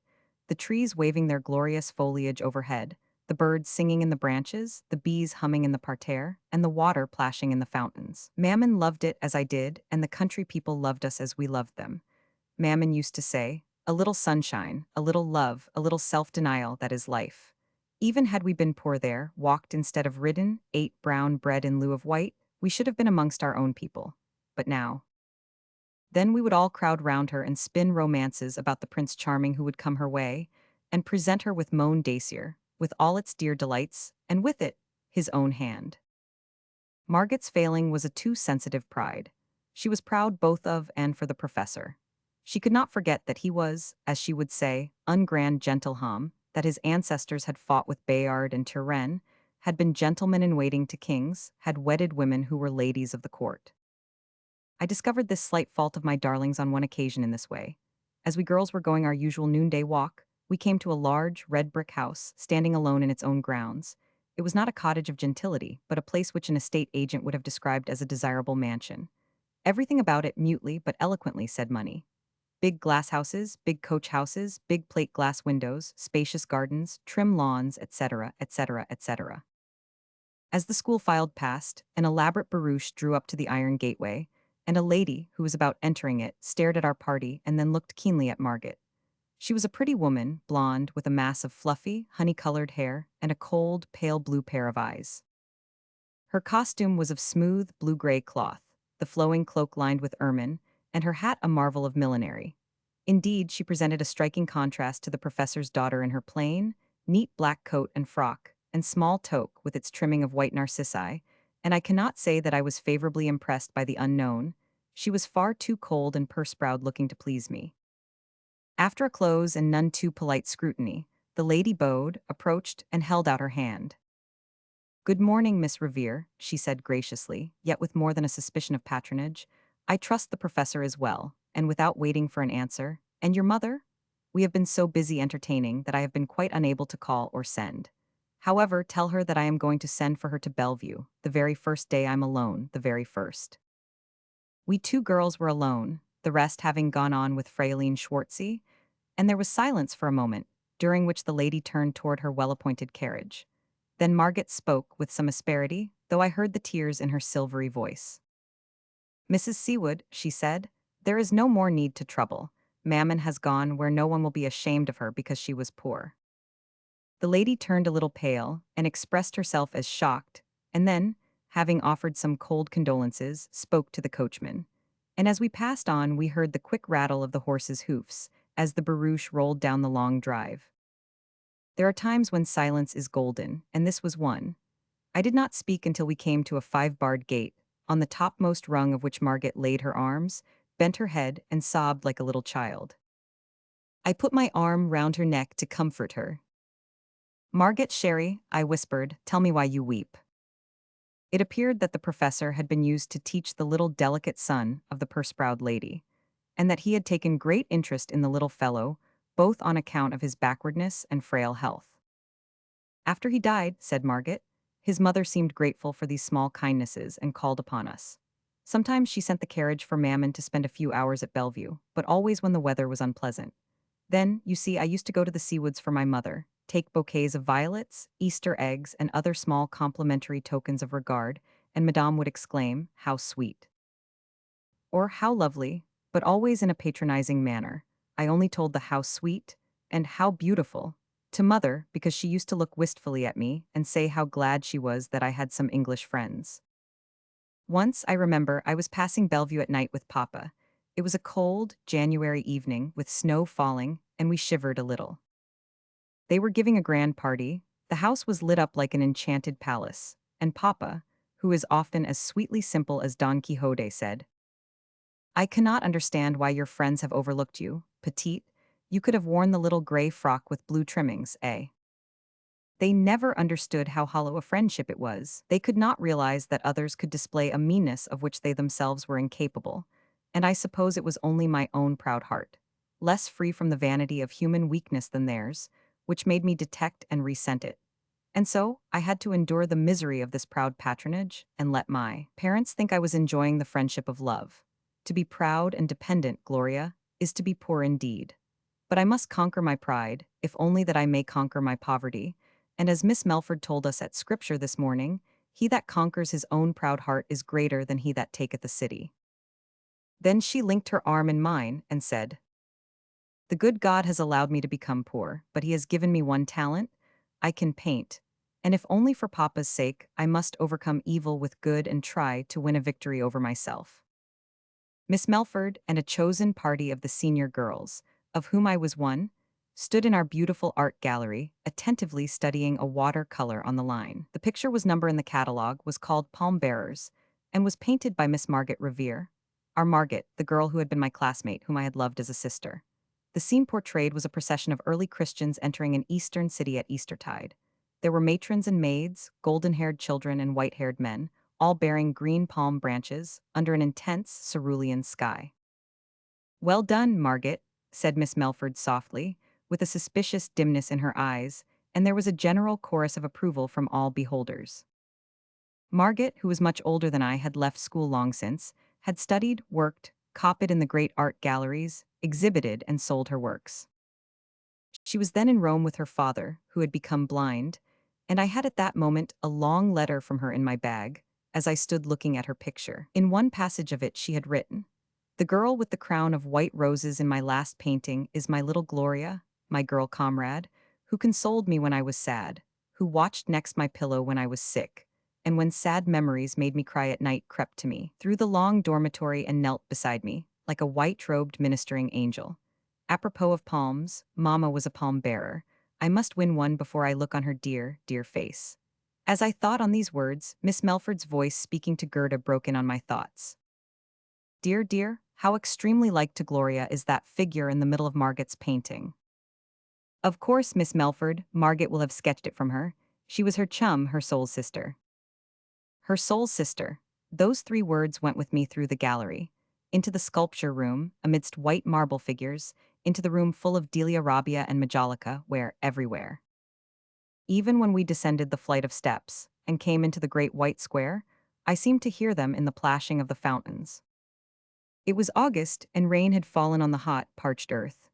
the trees waving their glorious foliage overhead, the birds singing in the branches, the bees humming in the parterre, and the water plashing in the fountains. Mammon loved it as I did, and the country people loved us as we loved them. Mammon used to say, "A little sunshine, a little love, a little self-denial, that is life." Even had we been poor there, walked instead of ridden, ate brown bread in lieu of white, we should have been amongst our own people. But now. Then we would all crowd round her and spin romances about the Prince Charming who would come her way, and present her with Mone Dacier, with all its dear delights, and with it, his own hand. Margate's failing was a too sensitive pride. She was proud both of and for the professor. She could not forget that he was, as she would say, un grand gentilhomme, that his ancestors had fought with Bayard and Turenne, had been gentlemen in waiting to kings, had wedded women who were ladies of the court. I discovered this slight fault of my darling's on one occasion in this way. As we girls were going our usual noonday walk, we came to a large, red brick house, standing alone in its own grounds. It was not a cottage of gentility, but a place which an estate agent would have described as a desirable mansion. Everything about it mutely but eloquently said money. Big glass houses, big coach houses, big plate glass windows, spacious gardens, trim lawns, etc., etc., etc. As the school filed past, an elaborate barouche drew up to the iron gateway, and a lady, who was about entering it, stared at our party and then looked keenly at Margate. She was a pretty woman, blonde, with a mass of fluffy, honey-colored hair and a cold, pale blue pair of eyes. Her costume was of smooth, blue-gray cloth, the flowing cloak lined with ermine, and her hat a marvel of millinery. Indeed, she presented a striking contrast to the professor's daughter in her plain, neat black coat and frock, and small toque with its trimming of white narcissi, and I cannot say that I was favorably impressed by the unknown. She was far too cold and purse-proud looking to please me. After a close and none too polite scrutiny, the lady bowed, approached, and held out her hand. "Good morning, Miss Revere," she said graciously, yet with more than a suspicion of patronage. "I trust the professor is well," and without waiting for an answer, "And your mother? We have been so busy entertaining that I have been quite unable to call or send. However, tell her that I am going to send for her to Bellevue, the very first day I'm alone, the very first." We two girls were alone, the rest having gone on with Fraeline Schwartzy, and there was silence for a moment, during which the lady turned toward her well-appointed carriage. Then Margate spoke with some asperity, though I heard the tears in her silvery voice. "Mrs. Seawood," she said, "there is no more need to trouble. Mammon has gone where no one will be ashamed of her because she was poor." The lady turned a little pale and expressed herself as shocked, and then, having offered some cold condolences, spoke to the coachman. And as we passed on, we heard the quick rattle of the horse's hoofs as the barouche rolled down the long drive. There are times when silence is golden, and this was one. I did not speak until we came to a five-barred gate, on the topmost rung of which Margate laid her arms, bent her head, and sobbed like a little child. I put my arm round her neck to comfort her. "Margate Sherry," I whispered, "tell me why you weep." It appeared that the professor had been used to teach the little delicate son of the purse-proud lady, and that he had taken great interest in the little fellow, both on account of his backwardness and frail health. After he died, said Margaret, his mother seemed grateful for these small kindnesses and called upon us. Sometimes she sent the carriage for Mammon to spend a few hours at Bellevue, but always when the weather was unpleasant. Then, you see, I used to go to the Seawoods for my mother, take bouquets of violets, Easter eggs, and other small complimentary tokens of regard, and Madame would exclaim, "How sweet!" or "How lovely!" but always in a patronizing manner. I only told the "How sweet!" and "How beautiful!" to Mother because she used to look wistfully at me and say how glad she was that I had some English friends. Once, I remember, I was passing Bellevue at night with Papa. It was a cold, January evening with snow falling, and we shivered a little. They were giving a grand party. The house was lit up like an enchanted palace, and Papa, who is often as sweetly simple as Don Quixote, said, "I cannot understand why your friends have overlooked you, petite. You could have worn the little gray frock with blue trimmings, eh?" They never understood how hollow a friendship it was. They could not realize that others could display a meanness of which they themselves were incapable, and I suppose it was only my own proud heart, less free from the vanity of human weakness than theirs, which made me detect and resent it. And so, I had to endure the misery of this proud patronage and let my parents think I was enjoying the friendship of love. To be proud and dependent, Gloria, is to be poor indeed. But I must conquer my pride, if only that I may conquer my poverty, and as Miss Melford told us at Scripture this morning, he that conquers his own proud heart is greater than he that taketh the city. Then she linked her arm in mine and said, "The good God has allowed me to become poor, but he has given me one talent. I can paint. And if only for Papa's sake, I must overcome evil with good and try to win a victory over myself." Miss Melford and a chosen party of the senior girls, of whom I was one, stood in our beautiful art gallery, attentively studying a watercolor on the line. The picture was number in the catalogue, was called Palm Bearers, and was painted by Miss Margaret Revere, our Margaret, the girl who had been my classmate, whom I had loved as a sister. The scene portrayed was a procession of early Christians entering an eastern city at Eastertide. There were matrons and maids, golden-haired children and white-haired men, all bearing green palm branches, under an intense cerulean sky. "Well done, Margaret," said Miss Melford softly, with a suspicious dimness in her eyes, and there was a general chorus of approval from all beholders. Margaret, who was much older than I, had left school long since, had studied, worked, copied in the great art galleries, exhibited and sold her works. She was then in Rome with her father, who had become blind, and I had at that moment a long letter from her in my bag, as I stood looking at her picture. In one passage of it she had written, "The girl with the crown of white roses in my last painting is my little Gloria, my girl comrade, who consoled me when I was sad, who watched next my pillow when I was sick, and when sad memories made me cry at night crept to me through the long dormitory and knelt beside me, like a white-robed ministering angel. Apropos of palms, Mamma was a palm bearer. I must win one before I look on her dear, dear face." As I thought on these words, Miss Melford's voice speaking to Gerda broke in on my thoughts. "Dear, dear, how extremely like to Gloria is that figure in the middle of Margaret's painting." Of course, Miss Melford, Margaret will have sketched it from her. She was her chum, her soul sister. Her soul sister. Those three words went with me through the gallery, into the sculpture room, amidst white marble figures, into the room full of Delia Rabia and Majolica, where, everywhere. Even when we descended the flight of steps, and came into the great white square, I seemed to hear them in the plashing of the fountains. It was August, and rain had fallen on the hot, parched earth.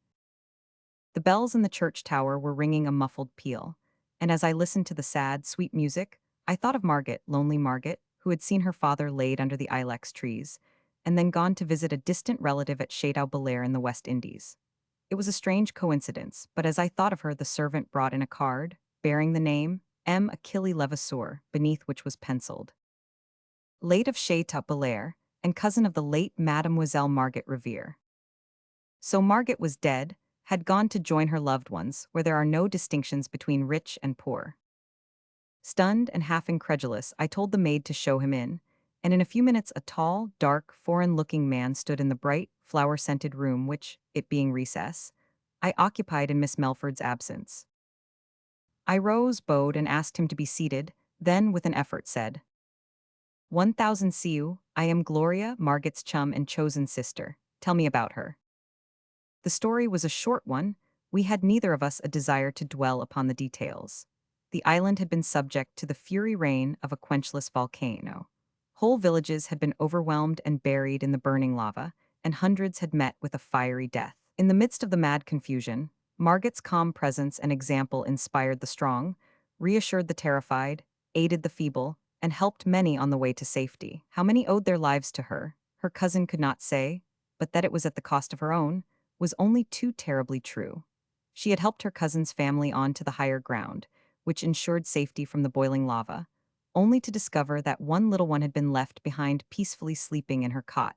The bells in the church tower were ringing a muffled peal, and as I listened to the sad, sweet music, I thought of Margaret, lonely Margaret, who had seen her father laid under the ilex trees, and then gone to visit a distant relative at Chateau Belair in the West Indies. It was a strange coincidence, but as I thought of her, the servant brought in a card, bearing the name M. Achille Levasseur, beneath which was penciled, "Late of Chateau Belair, and cousin of the late Mademoiselle Margaret Revere." So Margaret was dead, had gone to join her loved ones, where there are no distinctions between rich and poor. Stunned and half incredulous, I told the maid to show him in, and in a few minutes a tall, dark, foreign-looking man stood in the bright, flower-scented room which, it being recess, I occupied in Miss Melford's absence. I rose, bowed, and asked him to be seated, then, with an effort, said, 1000 CU, I am Gloria, Margot's chum and chosen sister. Tell me about her. The story was a short one. We had neither of us a desire to dwell upon the details. The island had been subject to the fury rain of a quenchless volcano. Whole villages had been overwhelmed and buried in the burning lava, and hundreds had met with a fiery death. In the midst of the mad confusion, Margot's calm presence and example inspired the strong, reassured the terrified, aided the feeble, and helped many on the way to safety. How many owed their lives to her cousin could not say, but that it was at the cost of her own, was only too terribly true. She had helped her cousin's family on to the higher ground, which ensured safety from the boiling lava, only to discover that one little one had been left behind peacefully sleeping in her cot,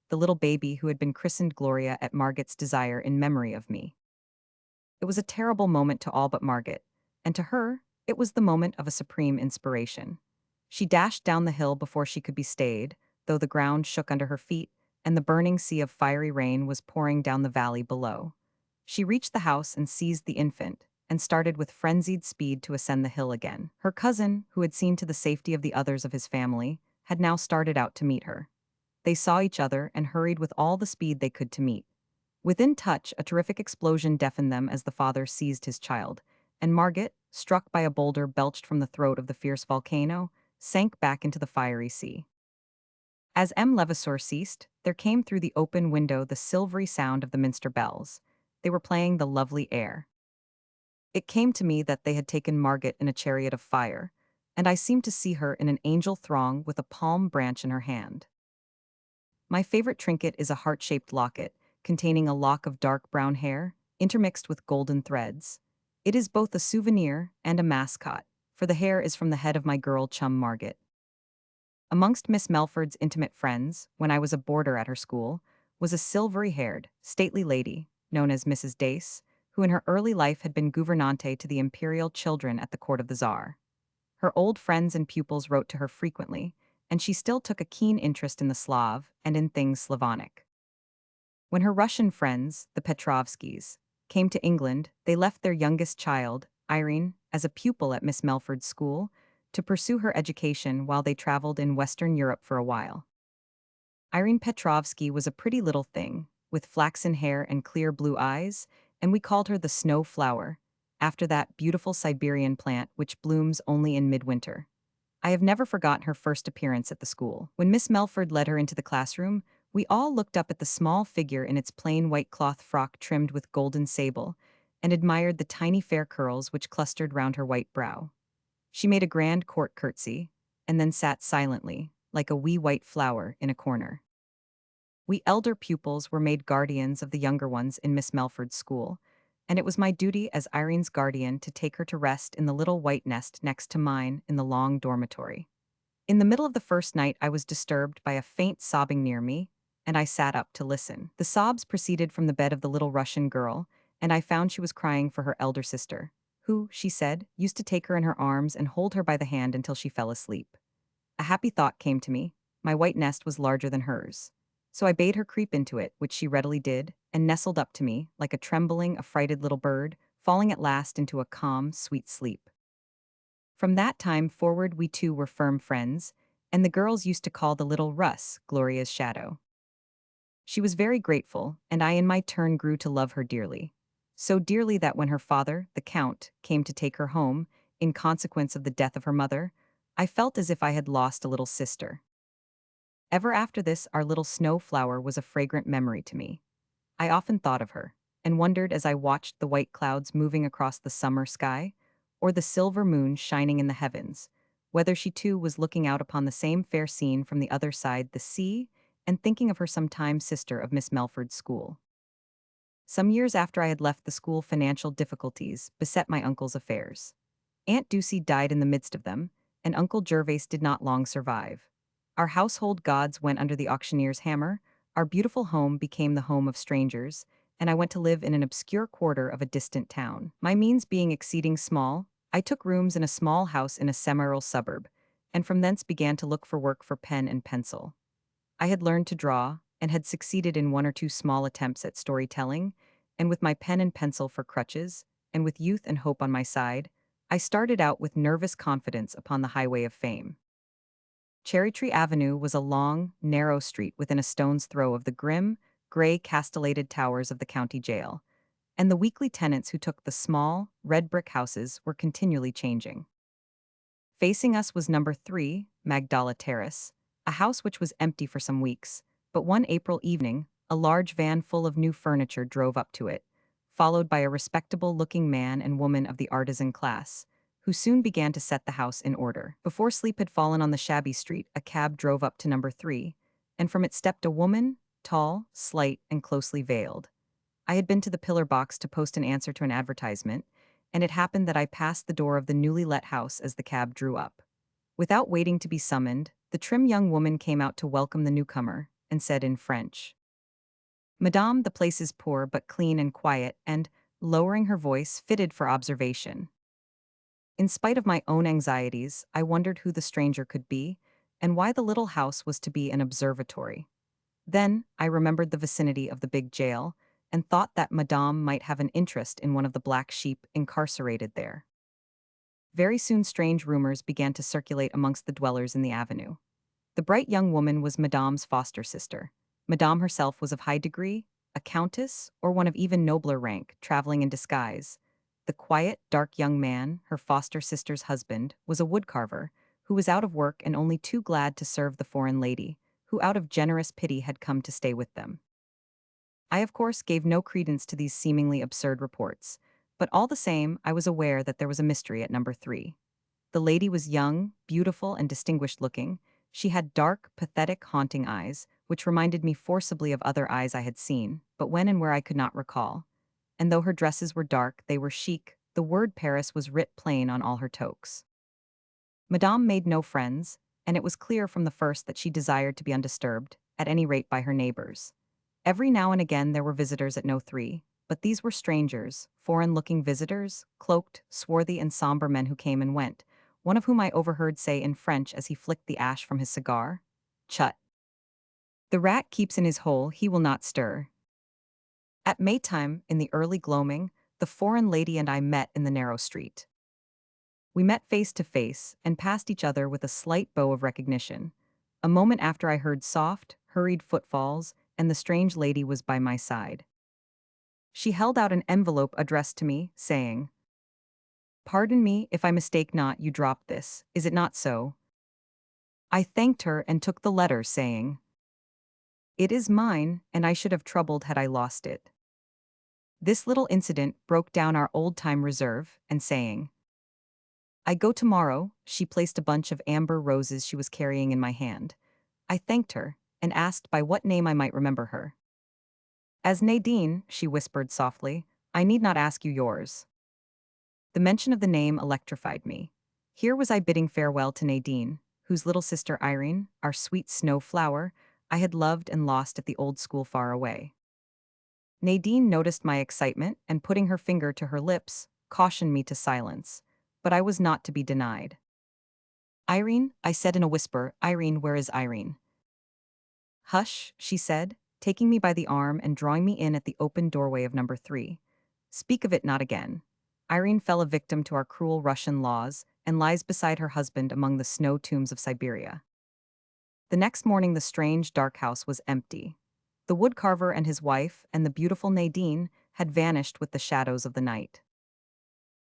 the little baby who had been christened Gloria at Margot's desire in memory of me. It was a terrible moment to all but Margot, and to her, it was the moment of a supreme inspiration. She dashed down the hill before she could be stayed, though the ground shook under her feet, and the burning sea of fiery rain was pouring down the valley below. She reached the house and seized the infant, and started with frenzied speed to ascend the hill again. Her cousin, who had seen to the safety of the others of his family, had now started out to meet her. They saw each other and hurried with all the speed they could to meet. Within touch, a terrific explosion deafened them as the father seized his child, and Margot, struck by a boulder belched from the throat of the fierce volcano, sank back into the fiery sea. As M. Levasseur ceased, there came through the open window the silvery sound of the minster bells. They were playing the lovely air. It came to me that they had taken Margot in a chariot of fire, and I seemed to see her in an angel throng with a palm branch in her hand. My favorite trinket is a heart-shaped locket, containing a lock of dark brown hair, intermixed with golden threads. It is both a souvenir and a mascot, for the hair is from the head of my girl chum Margot. Amongst Miss Melford's intimate friends, when I was a boarder at her school, was a silvery-haired, stately lady, known as Mrs. Dace, who in her early life had been gouvernante to the imperial children at the court of the Tsar. Her old friends and pupils wrote to her frequently, and she still took a keen interest in the Slav and in things Slavonic. When her Russian friends, the Petrovskys, came to England, they left their youngest child, Irene, as a pupil at Miss Melford's school, to pursue her education while they traveled in Western Europe for a while. Irene Petrovsky was a pretty little thing, with flaxen hair and clear blue eyes, and we called her the snow flower, after that beautiful Siberian plant which blooms only in midwinter. I have never forgotten her first appearance at the school. When Miss Melford led her into the classroom, we all looked up at the small figure in its plain white cloth frock trimmed with golden sable, and admired the tiny fair curls which clustered round her white brow. She made a grand court curtsy, and then sat silently, like a wee white flower, in a corner. We elder pupils were made guardians of the younger ones in Miss Melford's school, and it was my duty as Irene's guardian to take her to rest in the little white nest next to mine in the long dormitory. In the middle of the first night I was disturbed by a faint sobbing near me, and I sat up to listen. The sobs proceeded from the bed of the little Russian girl, and I found she was crying for her elder sister, who, she said, used to take her in her arms and hold her by the hand until she fell asleep. A happy thought came to me. My white nest was larger than hers. So I bade her creep into it, which she readily did, and nestled up to me, like a trembling, affrighted little bird, falling at last into a calm, sweet sleep. From that time forward we two were firm friends, and the girls used to call the little Russ Gloria's shadow. She was very grateful, and I in my turn grew to love her dearly. So dearly that when her father, the Count, came to take her home, in consequence of the death of her mother, I felt as if I had lost a little sister. Ever after this, our little snow flower was a fragrant memory to me. I often thought of her, and wondered as I watched the white clouds moving across the summer sky, or the silver moon shining in the heavens, whether she too was looking out upon the same fair scene from the other side the sea, and thinking of her sometime sister of Miss Melford's school. Some years after I had left the school, financial difficulties beset my uncle's affairs. Aunt Ducie died in the midst of them, and Uncle Gervase did not long survive. Our household gods went under the auctioneer's hammer, our beautiful home became the home of strangers, and I went to live in an obscure quarter of a distant town. My means being exceeding small, I took rooms in a small house in a semi-rural suburb, and from thence began to look for work for pen and pencil. I had learned to draw, and had succeeded in one or two small attempts at storytelling, and with my pen and pencil for crutches, and with youth and hope on my side, I started out with nervous confidence upon the highway of fame. Cherry Tree Avenue was a long, narrow street within a stone's throw of the grim, gray castellated towers of the county jail, and the weekly tenants who took the small, red brick houses were continually changing. Facing us was number 3, Magdala Terrace, a house which was empty for some weeks, but one April evening, a large van full of new furniture drove up to it, followed by a respectable-looking man and woman of the artisan class, who soon began to set the house in order. Before sleep had fallen on the shabby street, a cab drove up to number 3, and from it stepped a woman, tall, slight, and closely veiled. I had been to the pillar box to post an answer to an advertisement, and it happened that I passed the door of the newly let house as the cab drew up. Without waiting to be summoned, the trim young woman came out to welcome the newcomer and said in French, "Madame, the place is poor but clean and quiet and, lowering her voice, fitted for observation." In spite of my own anxieties, I wondered who the stranger could be and why the little house was to be an observatory. Then, I remembered the vicinity of the big jail and thought that Madame might have an interest in one of the black sheep incarcerated there. Very soon strange rumors began to circulate amongst the dwellers in the avenue. The bright young woman was Madame's foster sister. Madame herself was of high degree, a countess, or one of even nobler rank, traveling in disguise. The quiet, dark young man, her foster sister's husband, was a woodcarver, who was out of work and only too glad to serve the foreign lady, who out of generous pity had come to stay with them. I, of course, gave no credence to these seemingly absurd reports, but all the same, I was aware that there was a mystery at number 3. The lady was young, beautiful, and distinguished looking. She had dark, pathetic, haunting eyes, which reminded me forcibly of other eyes I had seen, but when and where I could not recall. And though her dresses were dark, they were chic. The word Paris was writ plain on all her toques. Madame made no friends, and it was clear from the first that she desired to be undisturbed, at any rate by her neighbors. Every now and again there were visitors at No. 3, but these were strangers, foreign-looking visitors, cloaked, swarthy and somber men who came and went, one of whom I overheard say in French as he flicked the ash from his cigar, "Chut! The rat keeps in his hole, he will not stir." At Maytime, in the early gloaming, the foreign lady and I met in the narrow street. We met face to face and passed each other with a slight bow of recognition. A moment after I heard soft, hurried footfalls, and the strange lady was by my side. She held out an envelope addressed to me, saying, "Pardon me if I mistake not, you dropped this, is it not so?" I thanked her and took the letter, saying, "It is mine, and I should have troubled had I lost it." This little incident broke down our old-time reserve, and saying, "I go tomorrow," she placed a bunch of amber roses she was carrying in my hand. I thanked her, and asked by what name I might remember her. "As Nadine," she whispered softly. "I need not ask you yours." The mention of the name electrified me. Here was I bidding farewell to Nadine, whose little sister Irene, our sweet snow flower, I had loved and lost at the old school far away. Nadine noticed my excitement and, putting her finger to her lips, cautioned me to silence, but I was not to be denied. "Irene," I said in a whisper, "Irene, where is Irene?" "Hush," she said, taking me by the arm and drawing me in at the open doorway of number 3. "Speak of it not again. Irene fell a victim to our cruel Russian laws and lies beside her husband among the snow tombs of Siberia." The next morning the strange, dark house was empty. The woodcarver and his wife and the beautiful Nadine had vanished with the shadows of the night.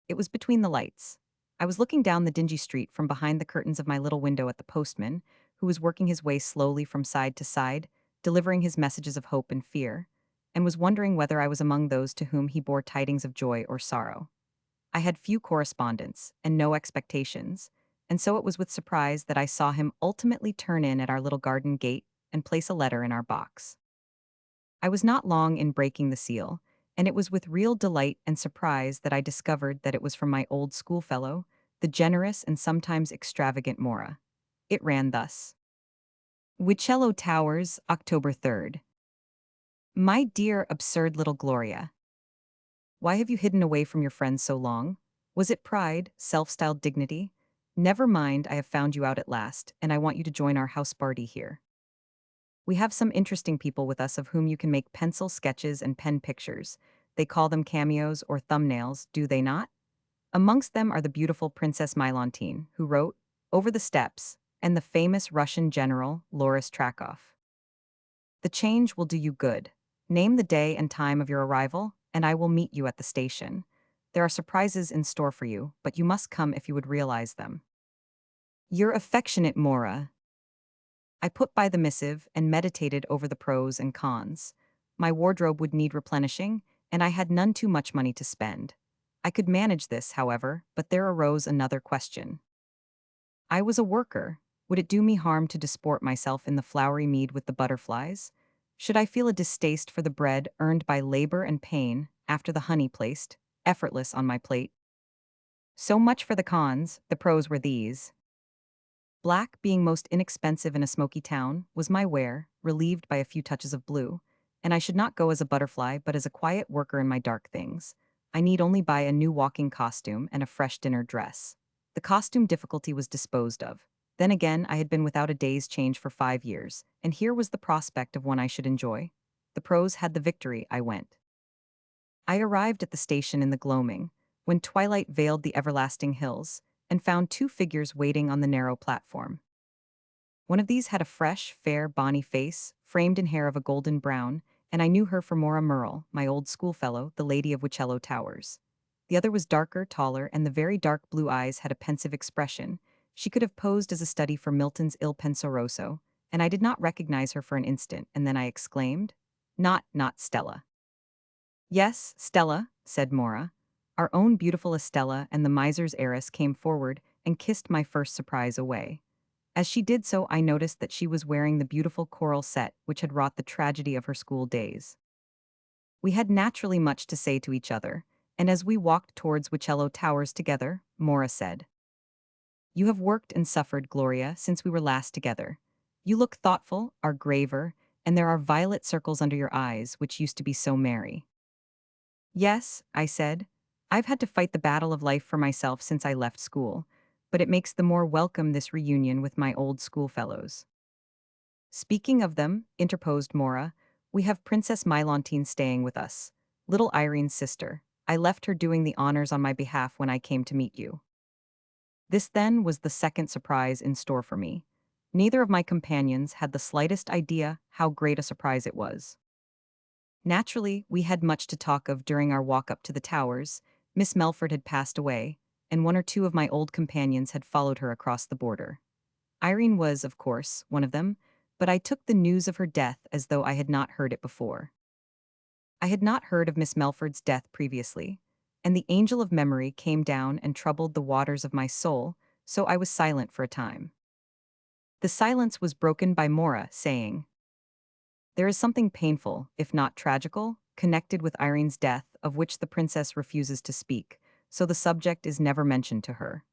It was between the lights. I was looking down the dingy street from behind the curtains of my little window at the postman, who was working his way slowly from side to side, delivering his messages of hope and fear, and was wondering whether I was among those to whom he bore tidings of joy or sorrow. I had few correspondents and no expectations, and so it was with surprise that I saw him ultimately turn in at our little garden gate and place a letter in our box. I was not long in breaking the seal, and it was with real delight and surprise that I discovered that it was from my old schoolfellow, the generous and sometimes extravagant Mora. It ran thus: Wicello Towers, October 3rd. My dear absurd little Gloria, why have you hidden away from your friends so long? Was it pride, self-styled dignity? Never mind, I have found you out at last, and I want you to join our house party here. We have some interesting people with us of whom you can make pencil sketches and pen pictures. They call them cameos or thumbnails, do they not? Amongst them are the beautiful Princess Mylantine, who wrote, "Over the Steps," and the famous Russian general Loris Trakov. The change will do you good. Name the day and time of your arrival, and I will meet you at the station. There are surprises in store for you, but you must come if you would realize them. Your affectionate Mora. I put by the missive and meditated over the pros and cons. My wardrobe would need replenishing, and I had none too much money to spend. I could manage this, however, but there arose another question. I was a worker. Would it do me harm to disport myself in the flowery mead with the butterflies? Should I feel a distaste for the bread earned by labor and pain after the honey placed, effortless on my plate? So much for the cons, the pros were these. Black, being most inexpensive in a smoky town, was my wear, relieved by a few touches of blue, and I should not go as a butterfly but as a quiet worker in my dark things. I need only buy a new walking costume and a fresh dinner dress. The costume difficulty was disposed of. Then again, I had been without a day's change for 5 years, and here was the prospect of one I should enjoy. The pros had the victory. I went. I arrived at the station in the gloaming, when twilight veiled the everlasting hills, and found two figures waiting on the narrow platform. One of these had a fresh, fair, bonny face, framed in hair of a golden brown, and I knew her for Mora Merle, my old schoolfellow, the Lady of Wichello Towers. The other was darker, taller, and the very dark blue eyes had a pensive expression. She could have posed as a study for Milton's Il Penseroso, and I did not recognize her for an instant, and then I exclaimed, Not Stella." "Yes, Stella," said Mora. Our own beautiful Estella and the miser's heiress came forward and kissed my first surprise away. As she did so, I noticed that she was wearing the beautiful coral set which had wrought the tragedy of her school days. We had naturally much to say to each other, and as we walked towards Wichello Towers together, Mora said, "You have worked and suffered, Gloria, since we were last together. You look thoughtful, are graver, and there are violet circles under your eyes which used to be so merry." "Yes," I said, "I've had to fight the battle of life for myself since I left school, but it makes the more welcome this reunion with my old schoolfellows." "Speaking of them," interposed Mora, "we have Princess Mylantine staying with us, little Irene's sister. I left her doing the honors on my behalf when I came to meet you." This then was the second surprise in store for me. Neither of my companions had the slightest idea how great a surprise it was. Naturally, we had much to talk of during our walk up to the towers. Miss Melford had passed away, and one or two of my old companions had followed her across the border. Irene was, of course, one of them, but I took the news of her death as though I had not heard it before. I had not heard of Miss Melford's death previously, and the angel of memory came down and troubled the waters of my soul, so I was silent for a time. The silence was broken by Mora saying, "There is something painful, if not tragical, connected with Irene's death, of which the princess refuses to speak, so the subject is never mentioned to her."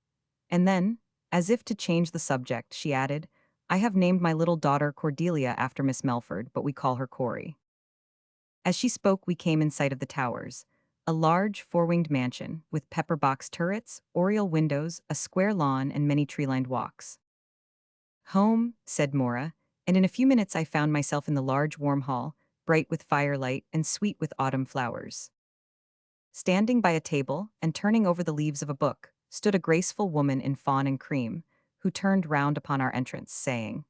And then, as if to change the subject, she added, "I have named my little daughter Cordelia after Miss Melford, but we call her Corey." As she spoke, we came in sight of the towers, a large, four-winged mansion, with pepper-box turrets, oriel windows, a square lawn, and many tree-lined walks. "Home," said Mora, and in a few minutes I found myself in the large warm hall, bright with firelight and sweet with autumn flowers. Standing by a table and turning over the leaves of a book, stood a graceful woman in fawn and cream, who turned round upon our entrance, saying,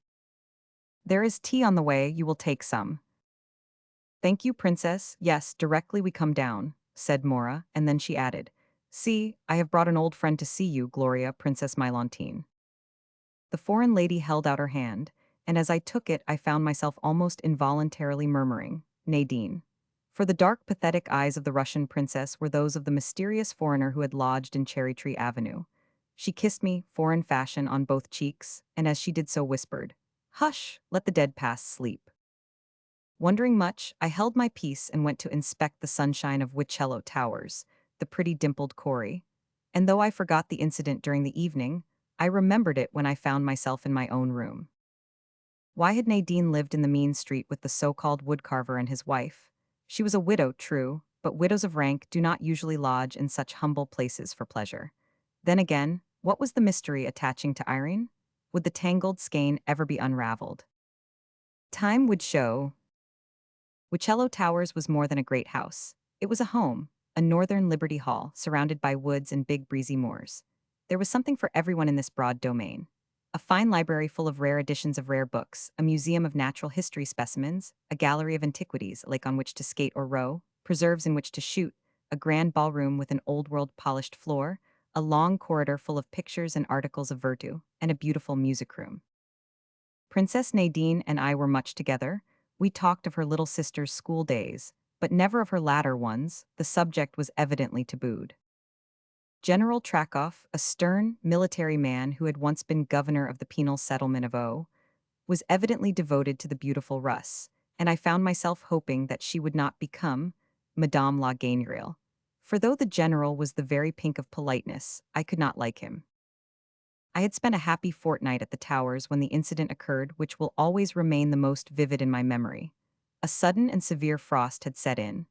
"There is tea on the way, you will take some." "Thank you, Princess, yes, directly we come down," said Mora, and then she added, "See, I have brought an old friend to see you, Gloria, Princess Mylantine." The foreign lady held out her hand, and as I took it I found myself almost involuntarily murmuring, "Nadine." For the dark, pathetic eyes of the Russian princess were those of the mysterious foreigner who had lodged in Cherry Tree Avenue. She kissed me, foreign fashion, on both cheeks, and as she did so whispered, "Hush, let the dead past sleep." Wondering much, I held my peace and went to inspect the sunshine of Wichello Towers, the pretty dimpled Corey. And though I forgot the incident during the evening, I remembered it when I found myself in my own room. Why had Nadine lived in the mean street with the so-called woodcarver and his wife? She was a widow, true, but widows of rank do not usually lodge in such humble places for pleasure. Then again, what was the mystery attaching to Irene? Would the tangled skein ever be unraveled? Time would show. Wichello Towers was more than a great house. It was a home, a northern Liberty Hall, surrounded by woods and big breezy moors. There was something for everyone in this broad domain. A fine library full of rare editions of rare books, a museum of natural history specimens, a gallery of antiquities, a lake on which to skate or row, preserves in which to shoot, a grand ballroom with an old-world polished floor, a long corridor full of pictures and articles of virtu, and a beautiful music room. Princess Nadine and I were much together. We talked of her little sister's school days, but never of her latter ones. The subject was evidently tabooed. General Trakoff, a stern, military man who had once been governor of the penal settlement of O, was evidently devoted to the beautiful Russ, and I found myself hoping that she would not become Madame la Gainreal. For though the general was the very pink of politeness, I could not like him. I had spent a happy fortnight at the Towers when the incident occurred which will always remain the most vivid in my memory. A sudden and severe frost had set in.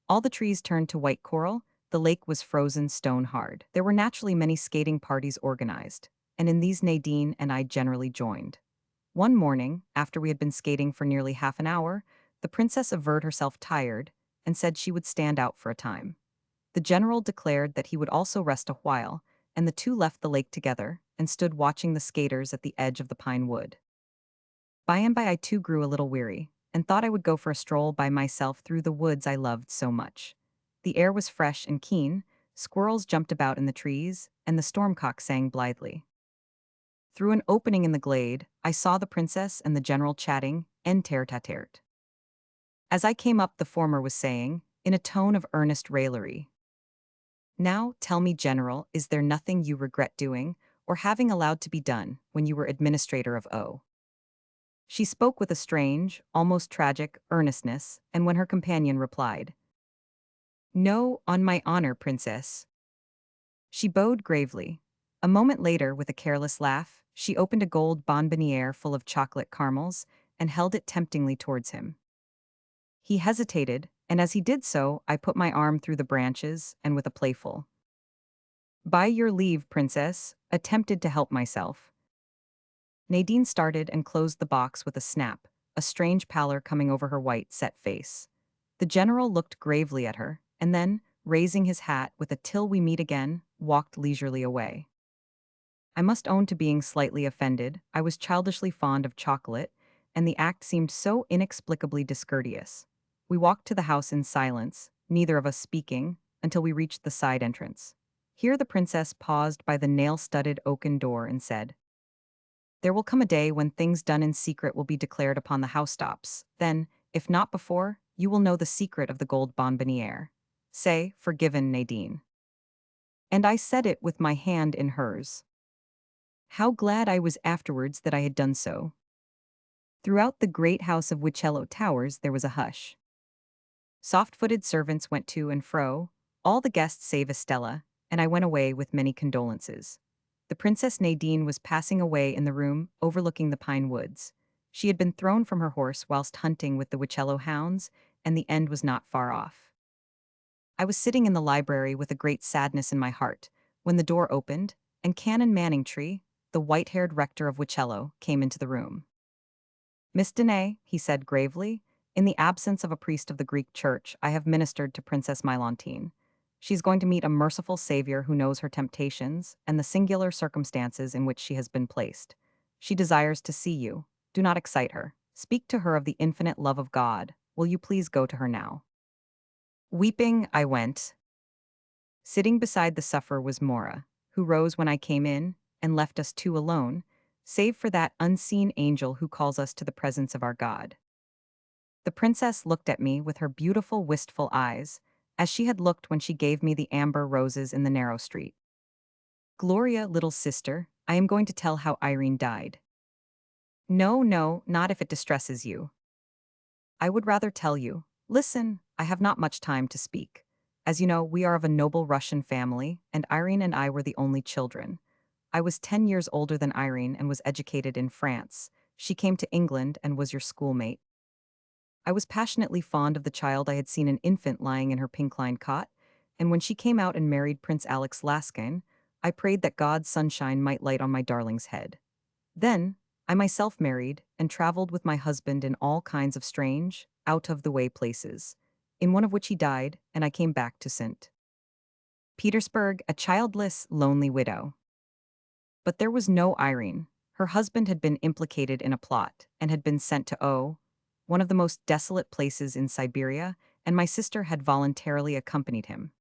All the trees turned to white coral, the lake was frozen stone hard. There were naturally many skating parties organized, and in these Nadine and I generally joined. One morning, after we had been skating for nearly half an hour, the princess averred herself tired and said she would stand out for a time. The general declared that he would also rest a while, and the two left the lake together and stood watching the skaters at the edge of the pine wood. By and by I too grew a little weary, and thought I would go for a stroll by myself through the woods I loved so much. The air was fresh and keen, squirrels jumped about in the trees, and the stormcock sang blithely. Through an opening in the glade, I saw the princess and the general chatting en tête-à-tête. As I came up, the former was saying, in a tone of earnest raillery, "Now, tell me, General, is there nothing you regret doing, or having allowed to be done, when you were administrator of O?" She spoke with a strange, almost tragic, earnestness, and when her companion replied, "No, on my honor, Princess," she bowed gravely. A moment later, with a careless laugh, she opened a gold bonbonniere full of chocolate caramels and held it temptingly towards him. He hesitated, and as he did so, I put my arm through the branches and with a playful, "By your leave, Princess," attempted to help myself. Nadine started and closed the box with a snap, a strange pallor coming over her white, set face. The general looked gravely at her, and then, raising his hat with a "till we meet again," walked leisurely away. I must own to being slightly offended. I was childishly fond of chocolate, and the act seemed so inexplicably discourteous. We walked to the house in silence, neither of us speaking, until we reached the side entrance. Here the princess paused by the nail-studded oaken door and said, "There will come a day when things done in secret will be declared upon the housetops. Then, if not before, you will know the secret of the gold bonbonniere. Say, forgiven, Nadine." And I said it with my hand in hers. How glad I was afterwards that I had done so. Throughout the great house of Wicello Towers there was a hush. Soft-footed servants went to and fro, all the guests save Estella, and I went away with many condolences. The Princess Nadine was passing away in the room overlooking the pine woods. She had been thrown from her horse whilst hunting with the Wicello hounds, and the end was not far off. I was sitting in the library with a great sadness in my heart, when the door opened, and Canon Manningtree, the white-haired rector of Wicello, came into the room. "Miss Denes," he said gravely, "in the absence of a priest of the Greek Church, I have ministered to Princess Mylantine. She is going to meet a merciful Savior who knows her temptations and the singular circumstances in which she has been placed. She desires to see you. Do not excite her. Speak to her of the infinite love of God. Will you please go to her now?" Weeping, I went. Sitting beside the sufferer was Mora, who rose when I came in and left us two alone, save for that unseen angel who calls us to the presence of our God. The princess looked at me with her beautiful, wistful eyes, as she had looked when she gave me the amber roses in the narrow street. "Gloria, little sister, I am going to tell how Irene died." "No, no, not if it distresses you." "I would rather tell you. Listen, I have not much time to speak. As you know, we are of a noble Russian family, and Irene and I were the only children. I was 10 years older than Irene and was educated in France. She came to England and was your schoolmate. I was passionately fond of the child I had seen an infant lying in her pink-lined cot, and when she came out and married Prince Alex Laskin, I prayed that God's sunshine might light on my darling's head. Then, I myself married and traveled with my husband in all kinds of strange, out-of-the-way places, in one of which he died, and I came back to St. Petersburg, a childless, lonely widow. But there was no Irene. Her husband had been implicated in a plot and had been sent to one of the most desolate places in Siberia, and my sister had voluntarily accompanied him.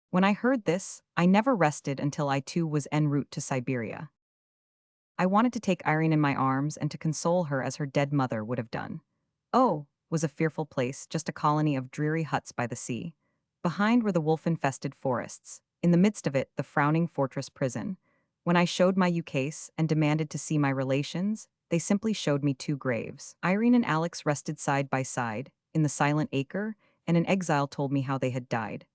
When I heard this, I never rested until I too was en route to Siberia. I wanted to take Irene in my arms and to console her as her dead mother would have done. Was a fearful place, just a colony of dreary huts by the sea. Behind were the wolf-infested forests. In the midst of it, the frowning fortress prison. When I showed my ukase and demanded to see my relations, they simply showed me two graves. Irene and Alex rested side by side, in the silent acre, and an exile told me how they had died.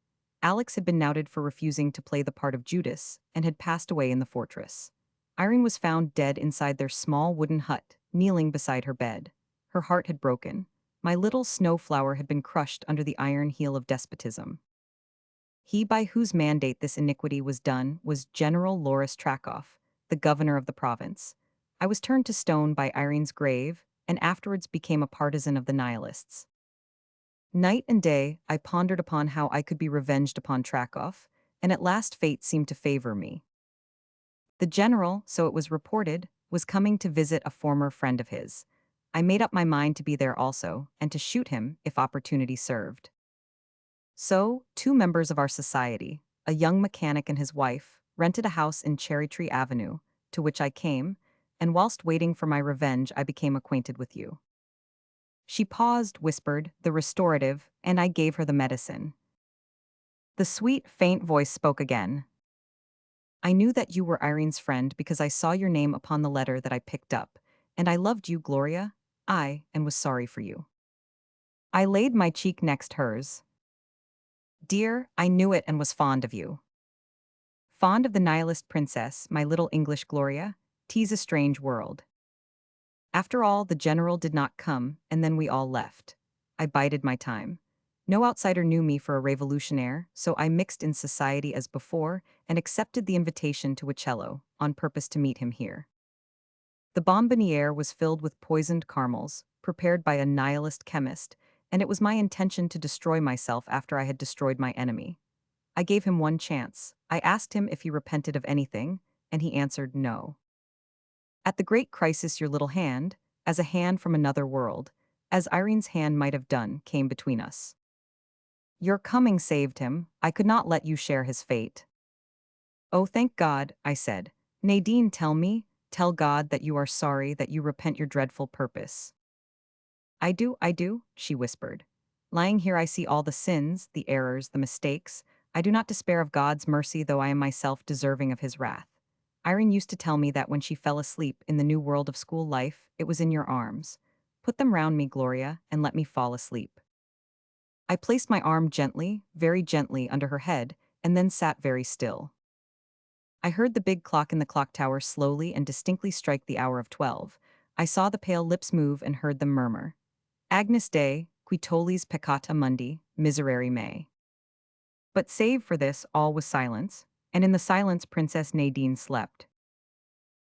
Alex had been outed for refusing to play the part of Judas and had passed away in the fortress. Irene was found dead inside their small wooden hut, kneeling beside her bed. Her heart had broken. My little snowflower had been crushed under the iron heel of despotism. He by whose mandate this iniquity was done was General Loris Trakoff, the governor of the province. I was turned to stone by Irene's grave, and afterwards became a partisan of the nihilists. Night and day, I pondered upon how I could be revenged upon Trakoff, and at last fate seemed to favor me. The general, so it was reported, was coming to visit a former friend of his. I made up my mind to be there also, and to shoot him if opportunity served. So, two members of our society, a young mechanic and his wife, rented a house in Cherry Tree Avenue, to which I came, and whilst waiting for my revenge, I became acquainted with you. She paused, whispered, the restorative, and I gave her the medicine. The sweet, faint voice spoke again. I knew that you were Irene's friend because I saw your name upon the letter that I picked up, and I loved you, Gloria, and was sorry for you. I laid my cheek next hers. Dear, I knew it and was fond of you. Fond of the nihilist princess, my little English Gloria, 'tis a strange world. After all, the general did not come, and then we all left. I bided my time. No outsider knew me for a revolutionaire, so I mixed in society as before and accepted the invitation to Uccello, on purpose to meet him here. The bonbonniere was filled with poisoned caramels, prepared by a nihilist chemist, and it was my intention to destroy myself after I had destroyed my enemy. I gave him one chance. I asked him if he repented of anything, and he answered no. At the great crisis, your little hand, as a hand from another world, as Irene's hand might have done, came between us. Your coming saved him. I could not let you share his fate. Oh, thank God, I said. Nadine, tell God that you are sorry, that you repent your dreadful purpose. I do, she whispered. Lying here I see all the sins, the errors, the mistakes. I do not despair of God's mercy, though I am myself deserving of his wrath. Irene used to tell me that when she fell asleep in the new world of school life, it was in your arms. Put them round me, Gloria, and let me fall asleep. I placed my arm gently, very gently, under her head, and then sat very still. I heard the big clock in the clock tower slowly and distinctly strike the hour of 12. I saw the pale lips move and heard them murmur. Agnus Dei, qui tollis peccata mundi, miserere mei. But save for this, all was silence, and in the silence Princess Nadine slept.